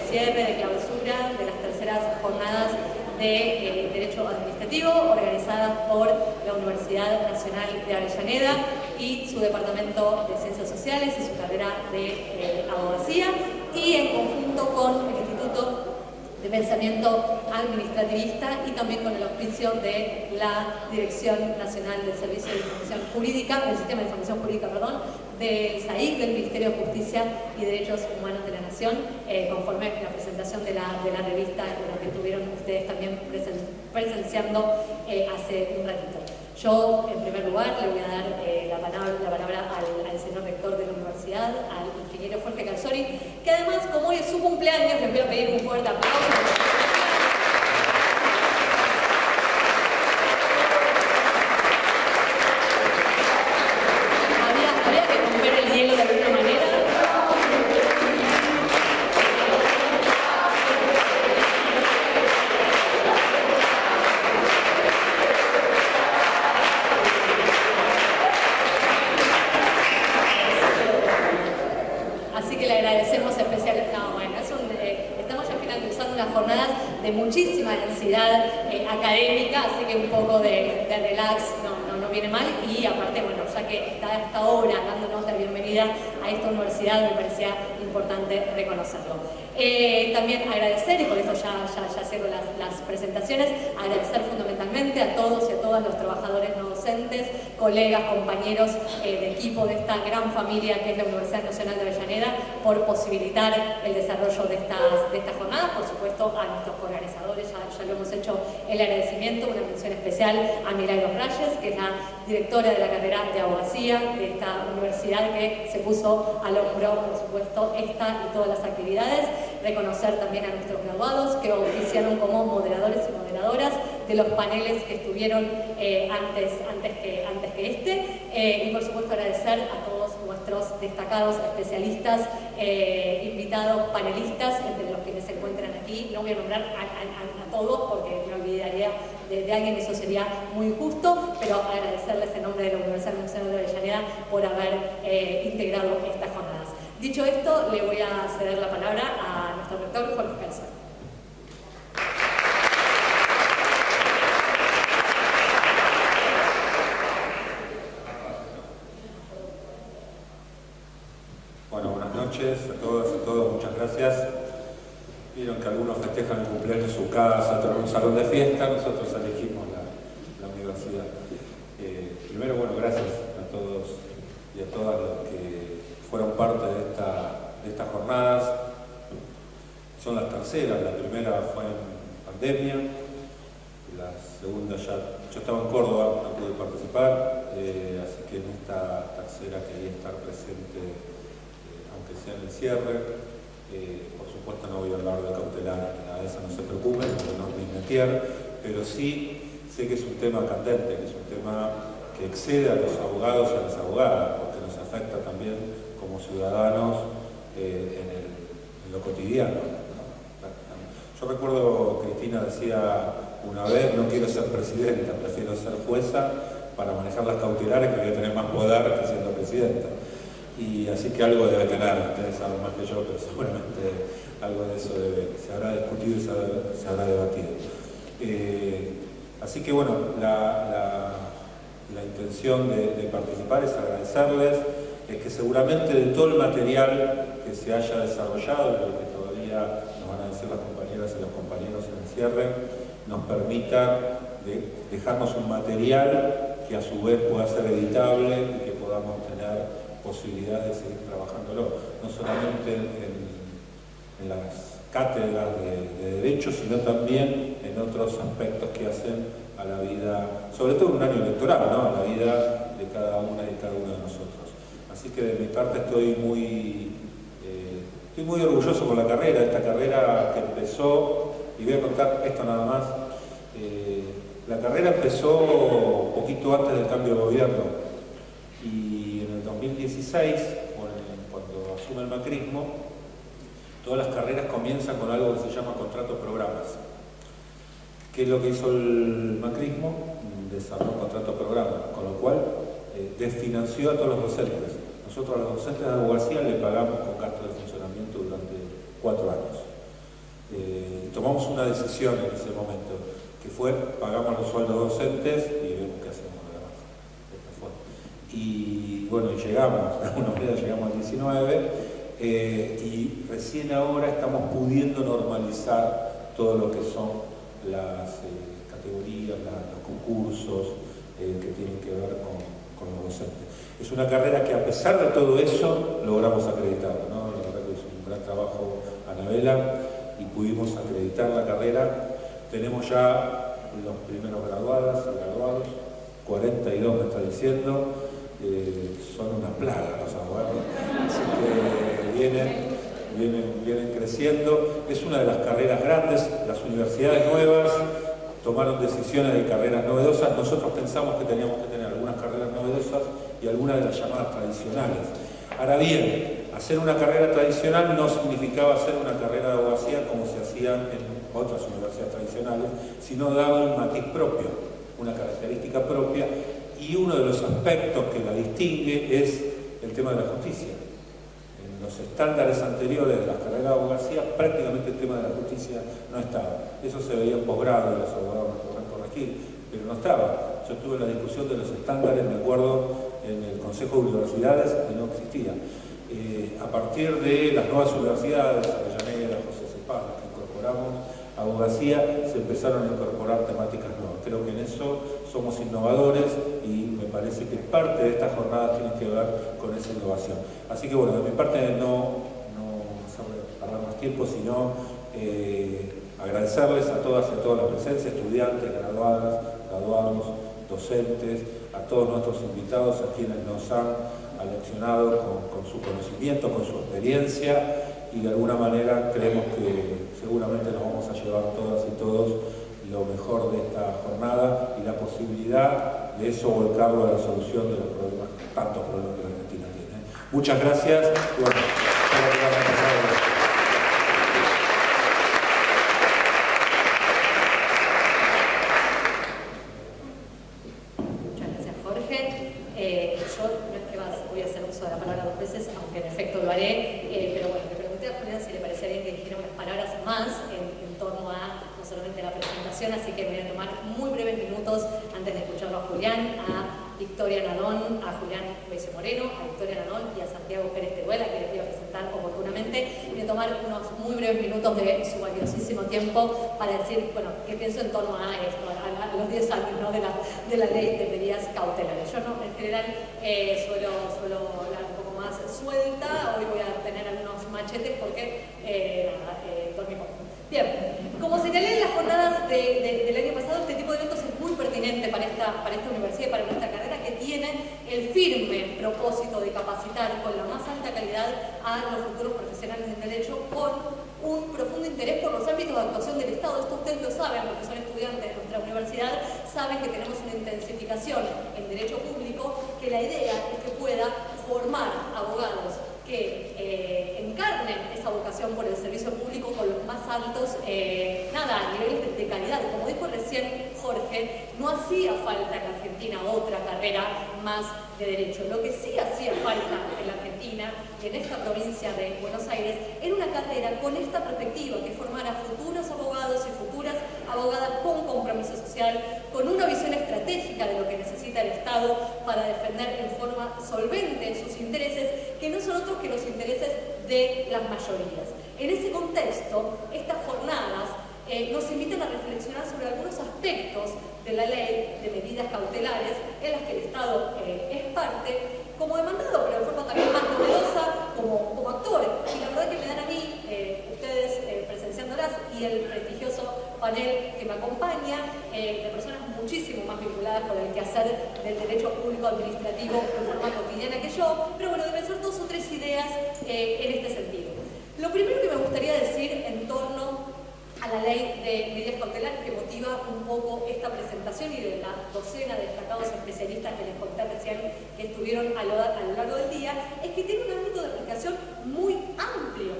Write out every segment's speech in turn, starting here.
cierre, de clausura de las terceras jornadas de Derecho Administrativo, organizadas por la Universidad Nacional de Avellaneda y su Departamento de Ciencias Sociales y su carrera de Abogacía, y en conjunto con el Instituto de Pensamiento Administrativista y también con el auspicio de la Dirección Nacional del Servicio de Información Jurídica, del Sistema de Información Jurídica, perdón, del SAIC, del Ministerio de Justicia y Derechos Humanos de la Nación, conforme la presentación de la revista, la que estuvieron ustedes también presenciando hace un ratito. Yo, en primer lugar, le voy a dar la palabra al señor rector de la universidad, al ingeniero Jorge Calzori, que además, como hoy es su cumpleaños, les voy a pedir un fuerte aplauso. Había que romper el hielo de alguna manera. Así que le agradecemos especialmente. No, bueno, estamos ya finalizando unas jornadas de muchísima densidad académica, así que un poco de relax no viene mal. Y aparte, bueno, ya que está hasta ahora dándonos la bienvenida a esta universidad, me parecía importante reconocerlo. También agradecer, y por eso ya cierro las presentaciones, agradecer fundamentalmente a todos y a todas los trabajadores no docentes, colegas, compañeros de equipo de esta gran familia que es la Universidad Nacional de Avellaneda, por posibilitar el desarrollo de estas jornadas. Por supuesto, a nuestros organizadores, ya lo hemos hecho el agradecimiento, una mención especial a Milagros Reyes, que es la directora de la carrera de Abogacía de esta universidad, que se puso al hombro, por supuesto, esta y todas las actividades. Reconocer también a nuestros graduados que oficiaron como moderadores y moderadoras de los paneles que estuvieron antes que este, y por supuesto agradecer a todos nuestros destacados especialistas, invitados, panelistas, entre los que se encuentran aquí. No voy a nombrar a todos porque me olvidaría de alguien, eso sería muy injusto, pero agradecerles en nombre de la Universidad Nacional de Avellaneda por haber integrado estas jornadas. Dicho esto, le voy a ceder la palabra a nuestro rector, Jorge Calzori. Bueno, buenas noches a todas y a todos, muchas gracias. Vieron que algunos festejan el cumpleaños en su casa, otros en un salón de fiesta, nosotros elegimos la universidad. Primero, bueno, gracias a todos y a todas los que fueron parte de estas jornadas. Son las terceras, la primera fue en pandemia, la segunda ya, yo estaba en Córdoba, no pude participar, así que en esta tercera quería estar presente, aunque sea en el cierre. Por supuesto no voy a hablar de cautelares ni nada de eso, no se preocupen, porque no es mi métier, pero sí sé que es un tema candente, que es un tema que excede a los abogados y a las abogadas, porque nos afecta también como ciudadanos en lo cotidiano, ¿no? Yo recuerdo, Cristina decía una vez, no quiero ser presidenta, prefiero ser jueza para manejar las cautelares, que voy a tener más poder que siendo presidenta. Y así que algo debe tener, ustedes saben más que yo, pero seguramente algo de eso se habrá discutido y se habrá debatido. Así que bueno, la intención de participar es agradecerles, que seguramente de todo el material que se haya desarrollado, lo que todavía nos van a decir las compañeras y los compañeros en el cierre, nos permita dejarnos un material que a su vez pueda ser editable y que podamos tener posibilidad de seguir trabajándolo, no solamente en las cátedras de Derecho, sino también en otros aspectos que hacen a la vida, sobre todo en un año electoral, ¿no? A la vida de cada una y cada uno de nosotros. Así que de mi parte estoy muy orgulloso con la carrera, esta carrera que empezó, y voy a contar esto nada más. La carrera empezó poquito antes del cambio de gobierno, y en el 2016, cuando asume el macrismo, todas las carreras comienzan con algo que se llama contratos programas. ¿Qué es lo que hizo el macrismo? Desarrolló un contrato programa, con lo cual desfinanció a todos los docentes. Nosotros a los docentes de abogacía le pagamos con gasto de funcionamiento durante 4 años. Tomamos una decisión en ese momento, que fue pagamos los sueldos docentes y vemos qué hacemos con lo demás. Y bueno, llegamos, de alguna manera llegamos al 19 y recién ahora estamos pudiendo normalizar todo lo que son las categorías, los concursos que tienen que ver con los docentes. Es una carrera que a pesar de todo eso logramos acreditarla, ¿no? La verdad que es un gran trabajo, Anabela, y pudimos acreditar la carrera. Tenemos ya los primeros graduadas y graduados, 42 me está diciendo, son una plaga los abogados, así que vienen creciendo. Es una de las carreras grandes, las universidades nuevas tomaron decisiones de carreras novedosas. Nosotros pensamos que teníamos que tener algunas carreras novedosas y algunas de las llamadas tradicionales. Ahora bien, hacer una carrera tradicional no significaba hacer una carrera de abogacía como se hacía en otras universidades tradicionales, sino daba un matiz propio, una característica propia, y uno de los aspectos que la distingue es el tema de la justicia. En los estándares anteriores de las carreras de abogacía, prácticamente el tema de la justicia no estaba. Eso se veía en posgrado y los abogados me podrán corregir, pero no estaba. Yo estuve en la discusión de los estándares, me acuerdo, en el Consejo de Universidades, que no existía. A partir de las nuevas universidades, Avellaneda, José Cepaz, que incorporamos abogacía, se empezaron a incorporar temáticas nuevas. Creo que en eso somos innovadores y me parece que parte de esta jornada tiene que ver con esa innovación. Así que bueno, de mi parte no hablar más tiempo, sino agradecerles a todas y a toda la presencia, estudiantes, graduadas, graduados, docentes, a todos nuestros invitados, a quienes nos han aleccionado con su conocimiento, con su experiencia, y de alguna manera creemos que seguramente nos vamos a llevar todas y todos lo mejor de esta jornada y la posibilidad de eso volcarlo a la solución de los problemas, tantos problemas que la Argentina tiene. Muchas gracias. Y bueno, espero que vayan a pasar. Voy a hacer uso de la palabra 2 veces, aunque en efecto lo haré, pero bueno, le pregunté a Julián si le parecía bien que dijera unas palabras más en torno a no solamente la presentación, así que me voy a tomar muy breves minutos antes de escucharlo a Julián, a Victoria Nadón, a Julián Beise Moreno, a Victoria Nadón y a Santiago Pérez Teruel, que les voy a presentar oportunamente. Voy a tomar unos muy breves minutos de su valiosísimo tiempo para decir, bueno, qué pienso en torno a esto, a los 10 años, ¿no?, de la ley de medidas cautelares. Yo no, en general suelo hablar un poco más suelta, hoy voy a tener algunos machetes porque dormí poco. Bien, como señalé en las jornadas del año pasado, este tipo de eventos es muy pertinente para esta universidad y para nuestra carrera, que tiene el firme propósito de capacitar con la más alta calidad a los futuros profesionales del derecho, con un profundo interés por los ámbitos de actuación del Estado. Esto ustedes lo saben porque son estudiantes de nuestra universidad, saben que tenemos una intensificación en derecho público, que la idea es que pueda formar abogados que encarnen esa vocación por el servicio público con los más altos niveles de calidad. Como dijo recién Jorge, no hacía falta en la Argentina otra carrera más de derecho. Lo que sí hacía falta en la Argentina y en esta provincia de Buenos Aires era una carrera con esta perspectiva, que formara futuros abogados y futuras abogadas con compromiso social, con una visión estratégica de lo que necesita el Estado para defender en forma solvente sus intereses, que no son otros que los intereses de las mayorías. En ese contexto, estas jornadas nos invitan a reflexionar sobre algunos aspectos de la ley de medidas cautelares en las que el Estado es parte, como demandado, pero de forma también más novedosa, como actor. Y la verdad que me dan a mí, ustedes presenciándolas, y el prestigioso panel que me acompaña, de personas muchísimo más vinculadas con el quehacer del derecho público administrativo de forma cotidiana que yo, pero bueno, deben ser 2 o 3 ideas en este sentido. Lo primero que me gustaría decir en torno a la ley de medidas cautelares, que motiva un poco esta presentación, y de la docena de destacados especialistas que les conté recién que estuvieron a lo largo del día, es que tiene un ámbito de aplicación muy amplio,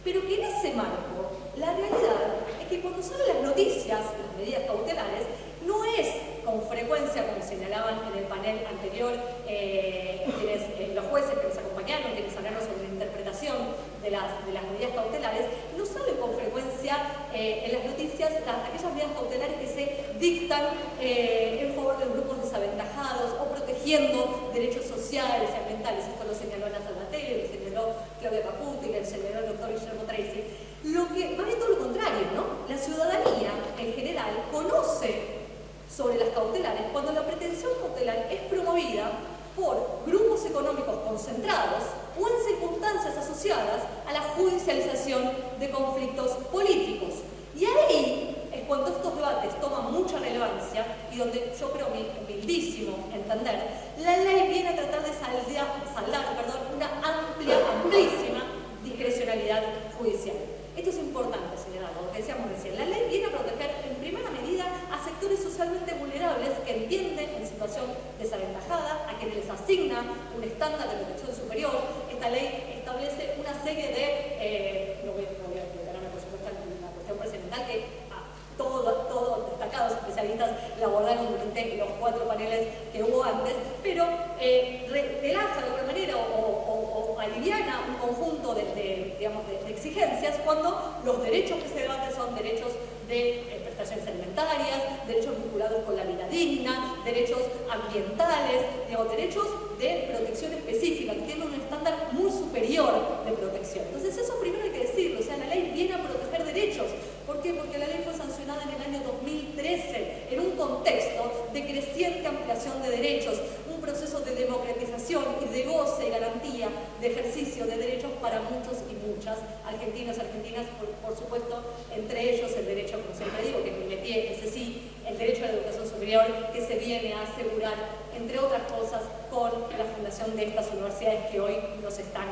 pero que en ese marco la realidad es que cuando salen las noticias, las medidas cautelares, no es con frecuencia, como señalaban en el panel anterior los jueces que nos acompañaron, quienes hablaron sobre la interpretación de las medidas cautelares, no salen con frecuencia en las noticias aquellas medidas cautelares que se dictan en favor de grupos desaventajados o protegiendo derechos sociales y ambientales. Esto lo señaló Ana Salvatelli, lo señaló Claudia Caputo y lo señaló el doctor Guillermo Tracy. Lo que va de todo lo contrario, ¿no? La ciudadanía en general conoce sobre las cautelares cuando la pretensión cautelar es promovida por grupos económicos concentrados o en circunstancias asociadas a la judicialización de conflictos políticos. Y ahí es cuando estos debates toman mucha relevancia y donde yo creo humildísimo entender, la ley viene a tratar de saldar una amplísima discrecionalidad judicial. Esto es importante señalarlo, lo que decíamos recién. La ley viene a proteger en primera medida a sectores socialmente vulnerables que entienden en situación desaventajada, a quienes les asigna un estándar de protección superior. Esta ley establece una serie de, no voy a declararme por supuesto en la cuestión precedental, que todos destacados especialistas la abordaron durante los 4 paneles que hubo antes, pero relaja de alguna manera o aliviana un conjunto de exigencias cuando los derechos que se debaten son derechos de prestaciones alimentarias, derechos vinculados con la vida digna, derechos ambientales, derechos de protección específica, que tienen un estándar muy superior de protección. Entonces eso primero hay que decirlo, o sea, la ley viene a proteger derechos. ¿Por qué? Porque la ley fue sancionada en el año 2013, en un contexto de creciente ampliación de derechos, un proceso de democratización y de goce y garantía de ejercicio de derechos para muchos y muchas argentinos, argentinas, por supuesto, entre ellos el derecho, como siempre digo, que es mi métier, ese sí, el derecho a la educación superior, que se viene a asegurar, entre otras cosas, con la fundación de estas universidades que hoy nos están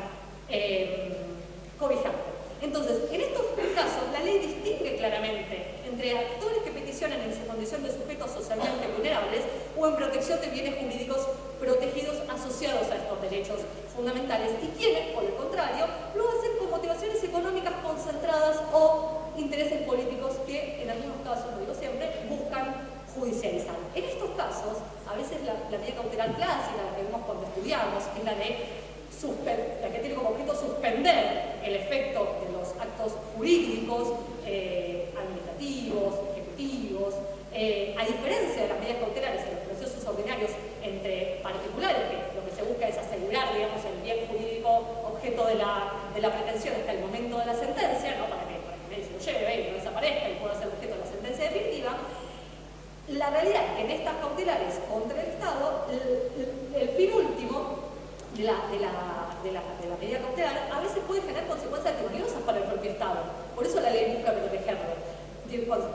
cobijando. Entonces, en estos casos, la ley distingue claramente entre actores que peticionan en su condición de sujetos socialmente vulnerables o en protección de bienes jurídicos protegidos asociados a estos derechos fundamentales y quienes, por el contrario, lo hacen con motivaciones económicas concentradas o intereses políticos que, en algunos casos, lo digo siempre, buscan judicializar. En estos casos, a veces la medida cautelar clásica, la que vemos cuando estudiamos, es la que tiene como objeto suspender el efecto de los actos jurídicos, administrativos, ejecutivos, a diferencia de las medidas cautelares en los procesos ordinarios entre particulares, que lo que se busca es asegurar, digamos, el bien jurídico objeto de la pretensión hasta el momento de la sentencia, ¿no? para que nadie se lo lleve y no desaparezca y pueda ser objeto de la sentencia definitiva. La realidad es que en estas cautelares contra el Estado, el fin último de la medida cautelar a veces puede generar consecuencias testimoniosas para el propio Estado. Por eso la ley busca protegerlo.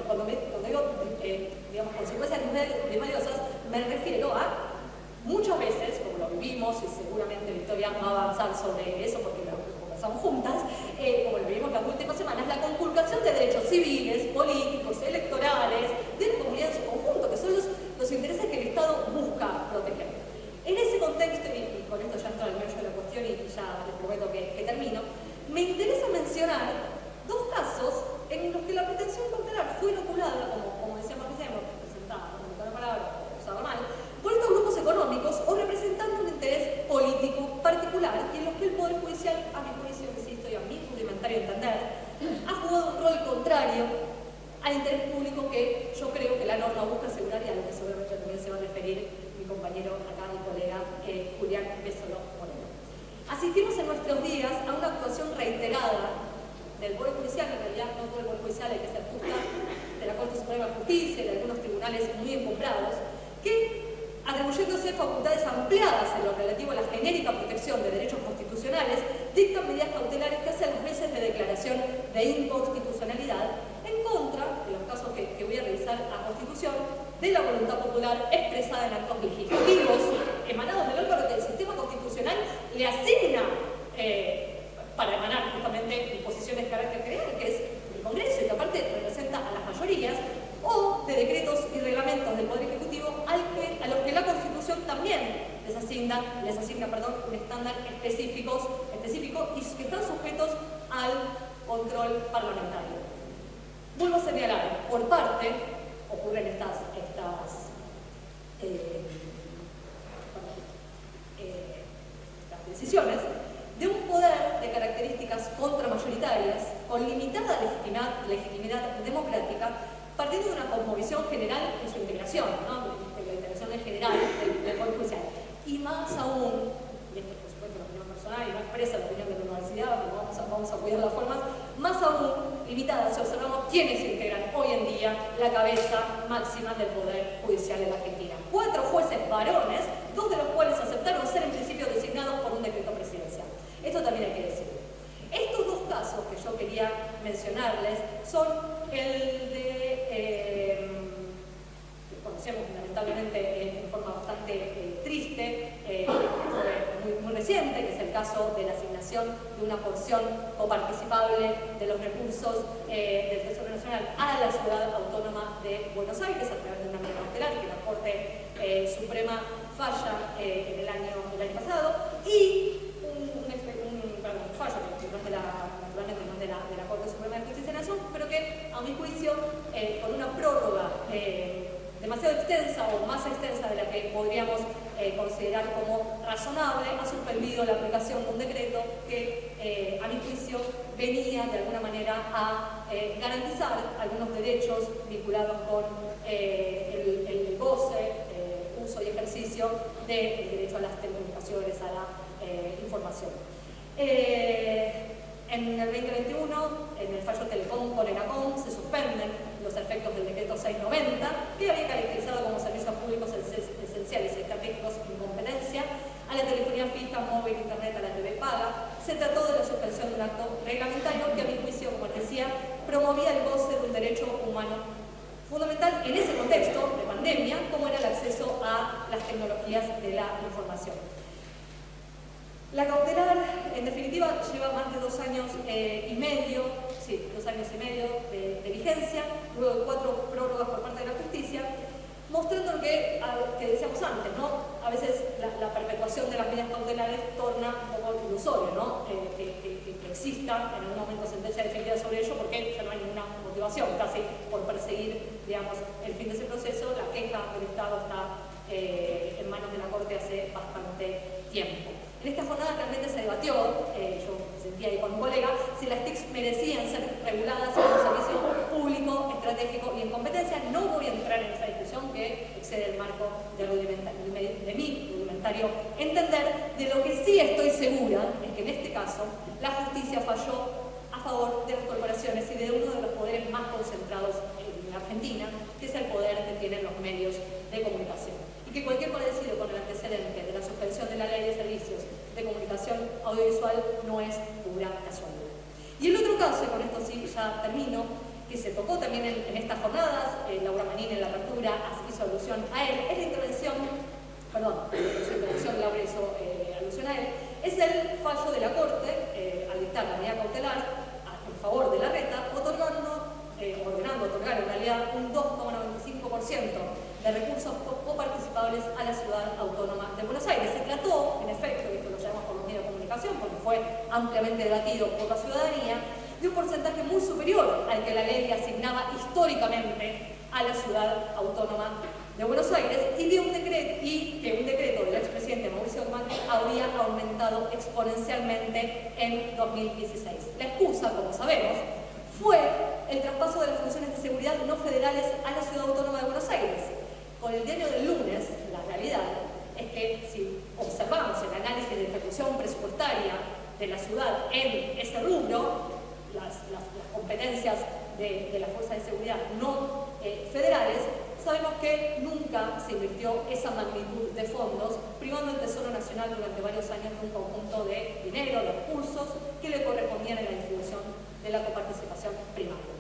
Cuando digo digamos, consecuencias testimoniosas, me refiero a muchas veces, como lo vivimos, y seguramente Victoria va a avanzar sobre eso porque lo conversamos juntas, como lo vivimos las últimas semanas, la conculcación de derechos civiles, políticos, electorales, de la comunidad en su conjunto, que son los intereses que el Estado busca proteger. En ese contexto, y con esto ya entro al meollo de la cuestión y ya les prometo que termino, me interesa mencionar 2 casos en los que la pretensión cautelar fue inoculada, como decíamos recién, presentada, no me la palabra, usarla mal, por estos grupos económicos o representando un interés político particular y en los que el Poder Judicial, a mi juicio, insisto, y a mi rudimentario entender, ha jugado un rol contrario al interés público que yo creo que la norma busca asegurar y a lo que seguramente también se va a referir mi compañero acá, mi colega Julián Besolo Moreno. Asistimos en nuestros días a una actuación reiterada del Poder Judicial, en realidad no todo el Poder Judicial, hay que ser justa, de la Corte Suprema de Justicia y de algunos tribunales muy encumbrados, que, atribuyéndose facultades ampliadas en lo relativo a la genérica protección de derechos constitucionales, dictan medidas cautelares que hacen las veces de declaración de inconstitucionalidad en contra, en los casos que voy a revisar a Constitución, de la voluntad popular expresada en actos legislativos emanados del órgano que el sistema constitucional le asigna para emanar justamente disposiciones de carácter general, que es el Congreso, y que aparte representa a las mayorías, o de decretos y reglamentos del Poder Ejecutivo a los que la Constitución también les asigna un estándar específico y que están sujetos al control parlamentario. Vuelvo a señalar, por parte, ocurren estas decisiones, de un poder de características contramayoritarias, con limitada legitimidad democrática, partiendo de una cosmovisión general en su integración, ¿no? De la integración en general del Poder Judicial. Y más aún, y esto por supuesto es una opinión personal y no expresa la opinión de la universidad, porque vamos a cuidar las formas, más aún limitada si observamos quiénes integran hoy en día la cabeza máxima del Poder Judicial en la Argentina. 4 jueces varones, 2 de los cuales aceptaron ser en principio designados por un decreto presidencial. Esto también hay que decirlo. Estos 2 casos que yo quería mencionarles son el de, que conocemos lamentablemente en forma bastante triste, muy reciente, que es el caso de la asignación de una porción coparticipable de los recursos del Tesoro Nacional a la Ciudad Autónoma de Buenos Aires a través de una medida cautelar que la Corte Suprema falla en el año pasado, y un fallo que no es naturalmente no es de la Corte Suprema de Justicia de la Nación, pero que a mi juicio con una prórroga demasiado extensa o más extensa de la que podríamos considerar como razonable, ha suspendido la aplicación de un decreto que a mi juicio venía de alguna manera a garantizar algunos derechos vinculados con el goce, uso y ejercicio del derecho a las telecomunicaciones, a la información. En el 2021, en el fallo Telecom por ENACOM, se suspenden los efectos del decreto 690, que había caracterizado como servicios públicos esenciales y estratégicos en competencia a la telefonía fija, móvil, internet, a la TV paga. Se trató de la suspensión de un acto reglamentario que, a mi juicio, como les decía, promovía el goce de un derecho humano fundamental en ese contexto de pandemia, como era el acceso a las tecnologías de la información. La cautelar, en definitiva, lleva más de 2 años y medio, sí, 2 años y medio de vigencia, luego de 4 prórrogas por parte de la justicia, mostrando lo que decíamos antes, ¿no? A veces la perpetuación de las medidas cautelares torna un poco ilusorio, ¿no? Que exista en algún momento sentencia definitiva sobre ello, porque ya no hay ninguna motivación casi por perseguir, digamos, el fin de ese proceso. La queja del Estado está en manos de la Corte hace bastante tiempo. En esta jornada realmente se debatió, yo me sentía ahí con un colega, si las TICs merecían ser reguladas como un servicio público, estratégico y en competencia. No voy a entrar en esa discusión que excede el marco de mi rudimentario entender. De lo que sí estoy segura es que en este caso la justicia falló a favor de las corporaciones y de uno de los poderes más concentrados en Argentina, que es el poder que tienen los medios de comunicación. Y que cualquier parecido con el antecedente de la suspensión de la Ley de Servicios de Comunicación Audiovisual no es pura casualidad. Y el otro caso, y con esto sí ya termino, que se tocó también en estas jornadas, Laura Manín en la apertura hizo alusión a él, es la intervención, Laura hizo alusión a él, es el fallo de la Corte al dictar la medida cautelar en favor de Larreta, ordenando otorgar en realidad un 2,95% de recursos coparticipables a la Ciudad Autónoma de Buenos Aires. Se trató, en efecto, y esto lo llamamos por los medios de comunicación porque fue ampliamente debatido por la ciudadanía, de un porcentaje muy superior al que la ley le asignaba históricamente a la Ciudad Autónoma de Buenos Aires, y que un decreto del expresidente Mauricio Macri habría aumentado exponencialmente en 2016. La excusa, como sabemos, fue el traspaso de las funciones de seguridad no federales a la Ciudad Autónoma de Buenos Aires. Con el diario del lunes, la realidad es que si observamos el análisis de ejecución presupuestaria de la ciudad en ese rubro, las competencias de las fuerzas de seguridad no federales, sabemos que nunca se invirtió esa magnitud de fondos, privando el Tesoro Nacional durante varios años de un conjunto de dinero, de recursos que le correspondían en la distribución de la coparticipación primaria.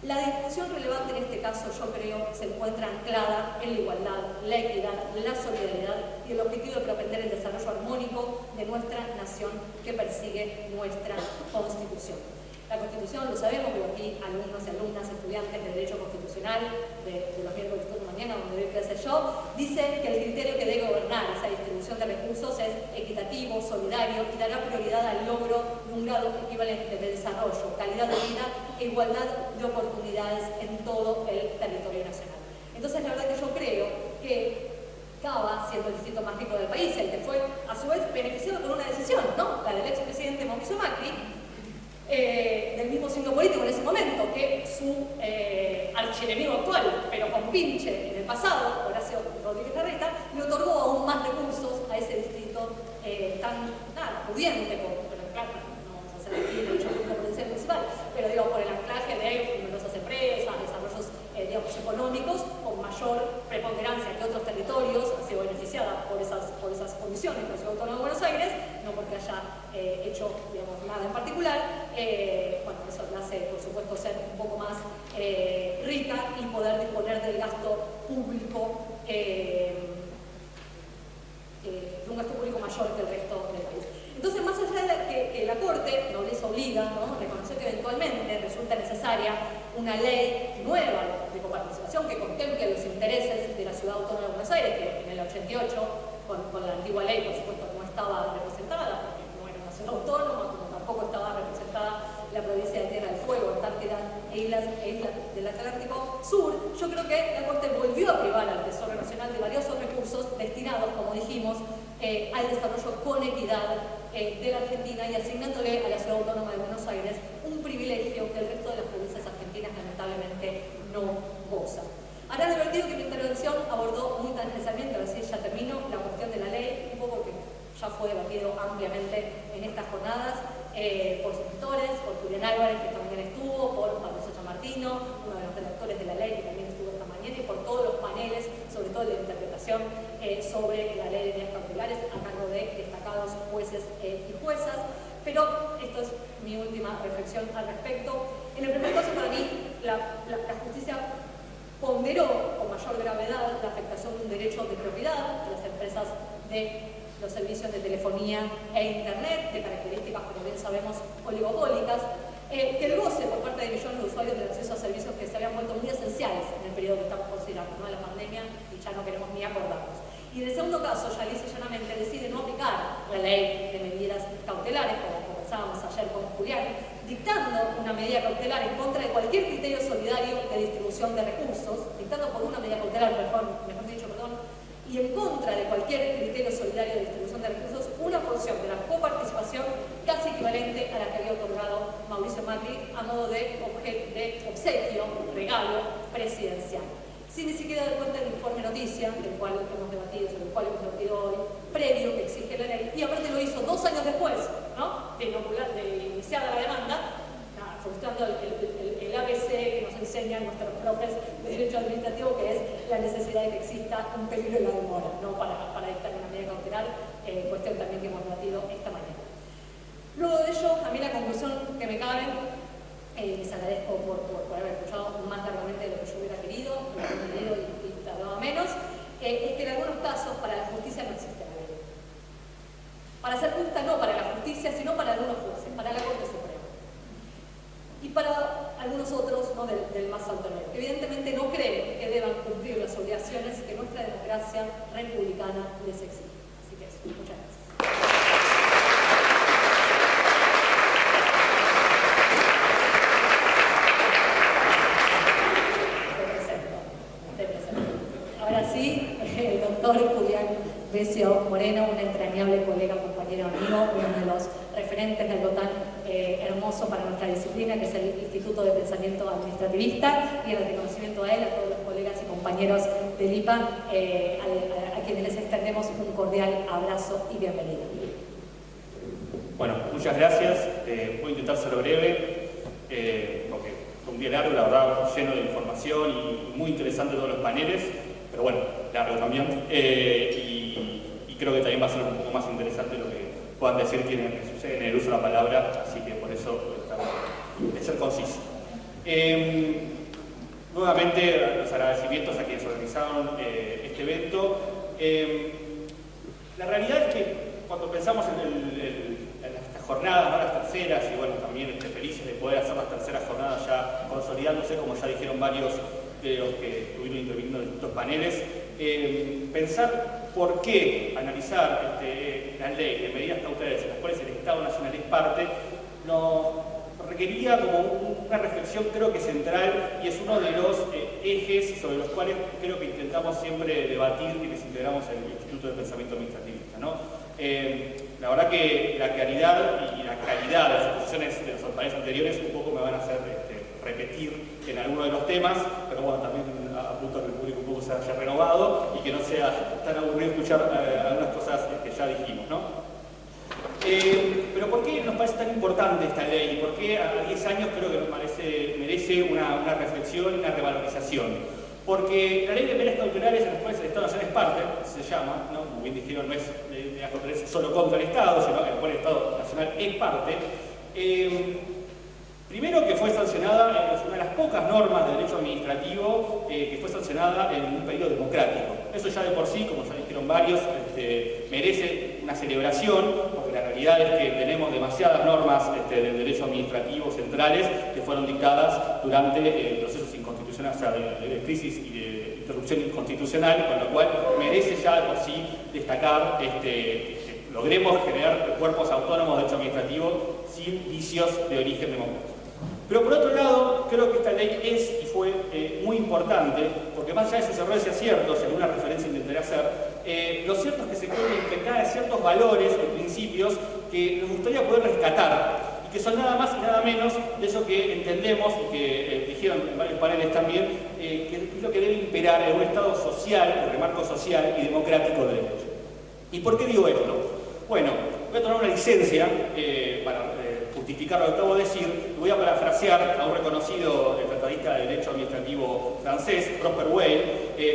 La discusión relevante en este caso, yo creo, se encuentra anclada en la igualdad, la equidad, la solidaridad y el objetivo de propender el desarrollo armónico de nuestra nación que persigue nuestra Constitución. La Constitución, lo sabemos, pero aquí alumnos y alumnas, estudiantes de Derecho Constitucional, de los miércoles de mañana, donde doy clase yo, dice que el criterio que debe gobernar esa distribución de recursos es equitativo, solidario y dará prioridad al logro de un grado equivalente de desarrollo, calidad de vida e igualdad de oportunidades en todo el territorio nacional. Entonces, la verdad que yo creo que Cava, siendo el distrito más rico del país, el que fue a su vez beneficiado por una decisión, ¿no? La del expresidente Mauricio Macri, del mismo signo político en ese momento, que su archienemigo actual, pero con pinche en el pasado, Horacio Rodríguez Larreta, le otorgó aún más recursos a ese distrito tan pudiente, por el anclaje, no vamos a hacer aquí mucho potencial municipal, pero digo, por el anclaje de numerosas empresas, desarrollos digamos, económicos, con mayor preponderancia que otros territorios, ha sido beneficiada por esas condiciones la Ciudad Autónoma de Buenos Aires, no porque haya hecho digamos, nada en particular. Bueno, eso le hace, por supuesto, ser un poco más rica y poder disponer del gasto público, de un gasto público mayor que el resto del país. Entonces, más allá de que la Corte no les obliga, ¿no?, reconocer que eventualmente resulta necesaria una ley nueva de coparticipación que contemple los intereses de la Ciudad Autónoma de Buenos Aires, que en el 88, con la antigua ley, por supuesto, no estaba representada, porque no era una ciudad autónoma, como tampoco estaba representada la provincia de Tierra del Fuego, Antártida e islas del Atlántico Sur. Yo creo que la Corte volvió a privar al Tesoro Nacional de valiosos recursos destinados, como dijimos, al desarrollo con equidad de la Argentina y asignándole a la Ciudad Autónoma de Buenos Aires un privilegio que el resto de las provincias argentinas lamentablemente no goza. Ahora, lo divertido que mi intervención abordó muy transversalmente, a ver si ya termino, la cuestión de la ley, un poco que ya fue debatido ampliamente en estas jornadas por sus gestores, por Julián Álvarez, que también estuvo, por Pablo Socha Martino, uno de los redactores de la ley, que también estuvo esta mañana, y por todos los paneles, sobre todo de interpretación sobre la ley de medidas cautelares a cargo de destacados jueces y juezas. Pero esto es mi última reflexión al respecto. En el primer caso, para mí, la justicia ponderó con mayor gravedad la afectación de un derecho de propiedad de las empresas de los servicios de telefonía e internet, de características, como bien sabemos, oligopólicas, que el goce por parte de millones de usuarios del acceso a servicios que se habían vuelto muy esenciales en el periodo que estamos considerando, ¿no?, la pandemia, y ya no queremos ni acordarnos. Y en el segundo caso, ya lisa y llanamente decide no aplicar la ley de medidas cautelares, como conversábamos ayer con Julián, dictando una medida cautelar en contra de cualquier criterio solidario de distribución de recursos, dictando por una medida cautelar, mejor dicho, y en contra de cualquier criterio solidario de distribución de recursos, una porción de la coparticipación casi equivalente a la que había otorgado Mauricio Macri a modo de obsequio, regalo presidencial. Sin ni siquiera dar cuenta del informe noticia, del cual hemos debatido, sobre el cual hemos debatido hoy, previo que exige la ley, y aparte lo hizo 2 años después, ¿no?, de iniciada la demanda, frustrando el ABC que nos enseñan nuestros profes de Derecho Administrativo, que es la necesidad de que exista un peligro en la demora, ¿no?, para dictar una medida cautelar, cuestión también que hemos debatido esta mañana. Luego de ello, a mí la conclusión que me cabe, les agradezco por haber escuchado más largamente de lo que yo hubiera querido, lo que he querido y tardaba menos, es que en algunos casos para la justicia no existe la ley. Para ser justa, no para la justicia, sino para algunos jueces, para la Corte Suprema. Y para algunos otros, ¿no?, del más alto nivel, que evidentemente no creen que deban cumplir las obligaciones que nuestra democracia republicana les exige. Así que eso, muchas gracias. Te presento. Ahora sí, el doctor Julián Besio Moreno, un entrañable colega, compañero, amigo, uno de los referentes de algo tan hermoso para nuestra disciplina, que es el Instituto de Pensamiento Administrativista, y el reconocimiento a él, a todos los colegas y compañeros del IPA, a quienes les extendemos un cordial abrazo y bienvenida. Bueno, muchas gracias. Voy a intentar ser breve, porque fue un día largo, la verdad, lleno de información y muy interesante todos los paneles, pero bueno, largo también. Y creo que también va a ser un poco más interesante lo que puedan decir quienes suceden en el uso de la palabra, así que por eso voy a tratar de ser conciso. Nuevamente, los agradecimientos a quienes organizaron este evento. La realidad es que cuando pensamos en estas jornadas, ¿no?, las terceras, y bueno, también felices de poder hacer las terceras jornadas ya consolidándose, como ya dijeron varios de los que estuvieron interviniendo en estos paneles, pensar por qué analizar la ley de medidas cautelares en las cuales el Estado Nacional es parte, nos requería como una reflexión creo que central y es uno de los ejes sobre los cuales creo que intentamos siempre debatir quienes integramos el Instituto de Pensamiento Administrativista, ¿no? La verdad que la claridad y la calidad de las exposiciones de los paneles anteriores un poco me van a hacer repetir en algunos de los temas, pero bueno, también apunto a que el público un poco se haya renovado y que no sea tan aburrido escuchar algunas cosas que ya dijimos, ¿no? Pero ¿por qué nos parece tan importante esta ley? ¿Por qué a 10 años creo que merece una reflexión y una revalorización? Porque la ley de medidas cautelares en las cuales el Estado Nacional es parte, se llama, ¿no? Como bien dijeron, no es ley de medidas cautelares solo contra el Estado, sino en la cual el Estado Nacional es parte. Primero que fue sancionada, es una de las pocas normas de derecho administrativo que fue sancionada en un periodo democrático. Eso ya de por sí, como ya dijeron varios, merece una celebración, porque la realidad es que tenemos demasiadas normas del derecho administrativo centrales que fueron dictadas durante procesos inconstitucionales, o sea, de crisis y de interrupción inconstitucional, con lo cual merece ya de por sí destacar que logremos generar cuerpos autónomos de derecho administrativo sin vicios de origen democrático. Pero por otro lado, creo que esta ley es y fue muy importante, porque más allá de sus errores y aciertos, en una referencia intentaré hacer, lo cierto es que se pueden implementar ciertos valores o principios que nos gustaría poder rescatar, y que son nada más y nada menos de eso que entendemos, y que dijeron en varios paneles también, que es lo que debe imperar en un Estado social, un remarco social y democrático de derecho. ¿Y por qué digo esto? Bueno, voy a tomar una licencia para justificar lo que acabo de decir, y voy a parafrasear a un reconocido tratadista de derecho administrativo francés, Prosper Weil,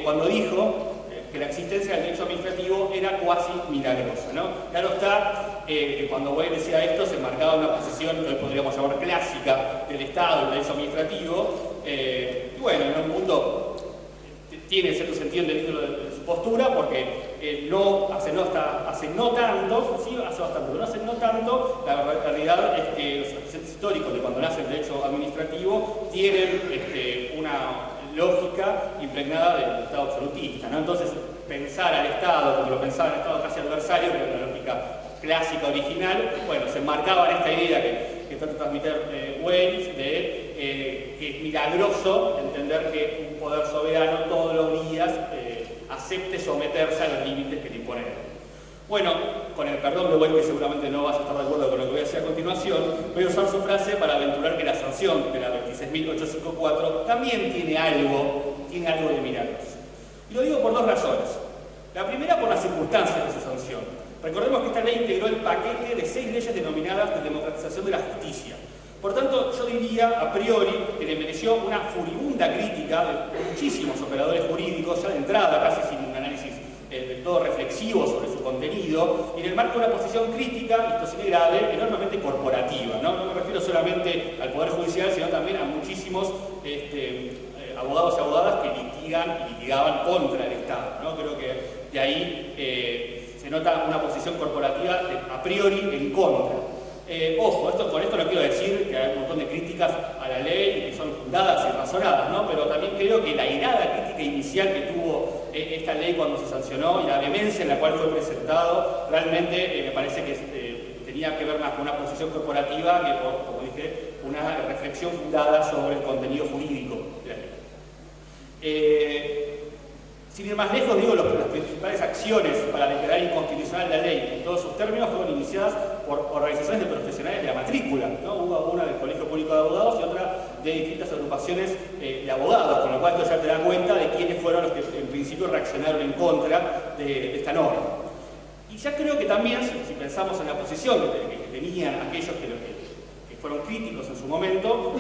cuando dijo que la existencia del derecho administrativo era cuasi milagrosa, ¿no? Claro está que cuando Weil decía esto se marcaba una posición que hoy podríamos llamar clásica del Estado, del derecho administrativo, y bueno, en un punto tiene cierto sentido entendido de su postura, porque hace no tanto, sí hace bastante, pero no hace no tanto, la realidad es que los antecedentes históricos de cuando nace el derecho administrativo tienen una lógica impregnada del Estado absolutista, ¿no? Entonces, pensar al Estado, como lo pensaba el Estado casi adversario, que era una lógica clásica, original, bueno, se enmarcaba en esta idea que trata de transmitir Wells, que es milagroso entender que un poder soberano todos los días acepte someterse a los límites que le impone. Bueno, con el perdón de Wells, que seguramente no vas a estar de acuerdo con lo que voy a decir a continuación, voy a usar su frase para aventurar que la sanción de la 26.854 también tiene algo de milagroso. Y lo digo por dos razones. La primera, por las circunstancias de su sanción. Recordemos que esta ley integró el paquete de 6 leyes denominadas de democratización de la justicia. Por tanto, yo diría a priori que le mereció una furibunda crítica de muchísimos operadores jurídicos, ya de entrada, casi sin un análisis del todo reflexivo sobre su contenido, y en el marco de una posición crítica, esto sin grave, enormemente corporativa, ¿no? No me refiero solamente al Poder Judicial, sino también a muchísimos abogados y abogadas que litigan y litigaban contra el Estado, ¿no? Creo que de ahí se nota una posición corporativa a priori en contra. Ojo, con esto no quiero decir que hay un montón de críticas a la ley y que son fundadas y razonadas, ¿no? Pero también creo que la irada crítica inicial que tuvo esta ley cuando se sancionó y la vehemencia en la cual fue presentado, realmente me parece que tenía que ver más con una posición corporativa que por, como dije, una reflexión fundada sobre el contenido jurídico de la ley. Sin ir más lejos, digo, las principales acciones para declarar inconstitucional la ley en todos sus términos fueron iniciadas por organizaciones de profesionales de la matrícula, ¿no? Hubo una del Colegio Público de Abogados y otra de distintas agrupaciones de abogados, con lo cual esto ya te da cuenta de quiénes fueron los que en principio reaccionaron en contra de esta norma. Y ya creo que también, si pensamos en la posición que tenían aquellos que fueron críticos en su momento,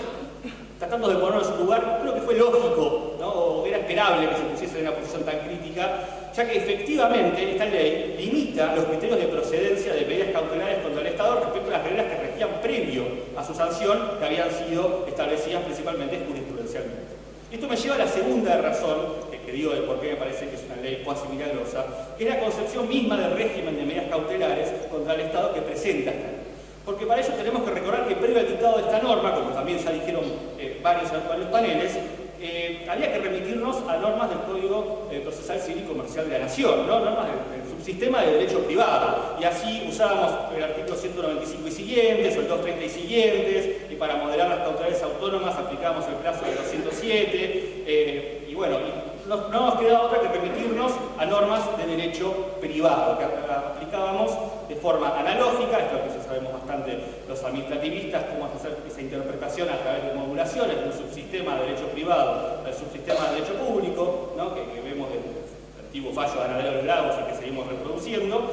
tratando de ponerlo en su lugar, creo que fue lógico, ¿no? O era esperable que se pusiese en una posición tan crítica, ya que efectivamente esta ley limita los criterios de procedencia de medidas cautelares contra el Estado respecto a las reglas que regían previo a su sanción, que habían sido establecidas principalmente jurisprudencialmente. Esto me lleva a la segunda razón, que digo de por qué me parece que es una ley cuasi milagrosa, que es la concepción misma del régimen de medidas cautelares contra el Estado que presenta esta ley. Porque para eso tenemos que recordar que previo al dictado de esta norma, como también ya dijeron varios paneles, había que remitirnos a normas del Código Procesal Civil y Comercial de la Nación, ¿no? Normas del subsistema de derecho privado. Y así usábamos el artículo 195 y siguientes, o el 230 y siguientes, y para moderar las cautelares autónomas aplicábamos el plazo del 207, y bueno, no nos quedaba otra que remitirnos a normas de derecho privado, que aplicábamos de forma analógica, esto que ya sabemos bastante los administrativistas, cómo hacer esa interpretación a través de modulaciones de un subsistema de derecho privado al subsistema de derecho público, ¿no? que vemos del antiguo fallo de Ana de los Lagos y que seguimos reproduciendo,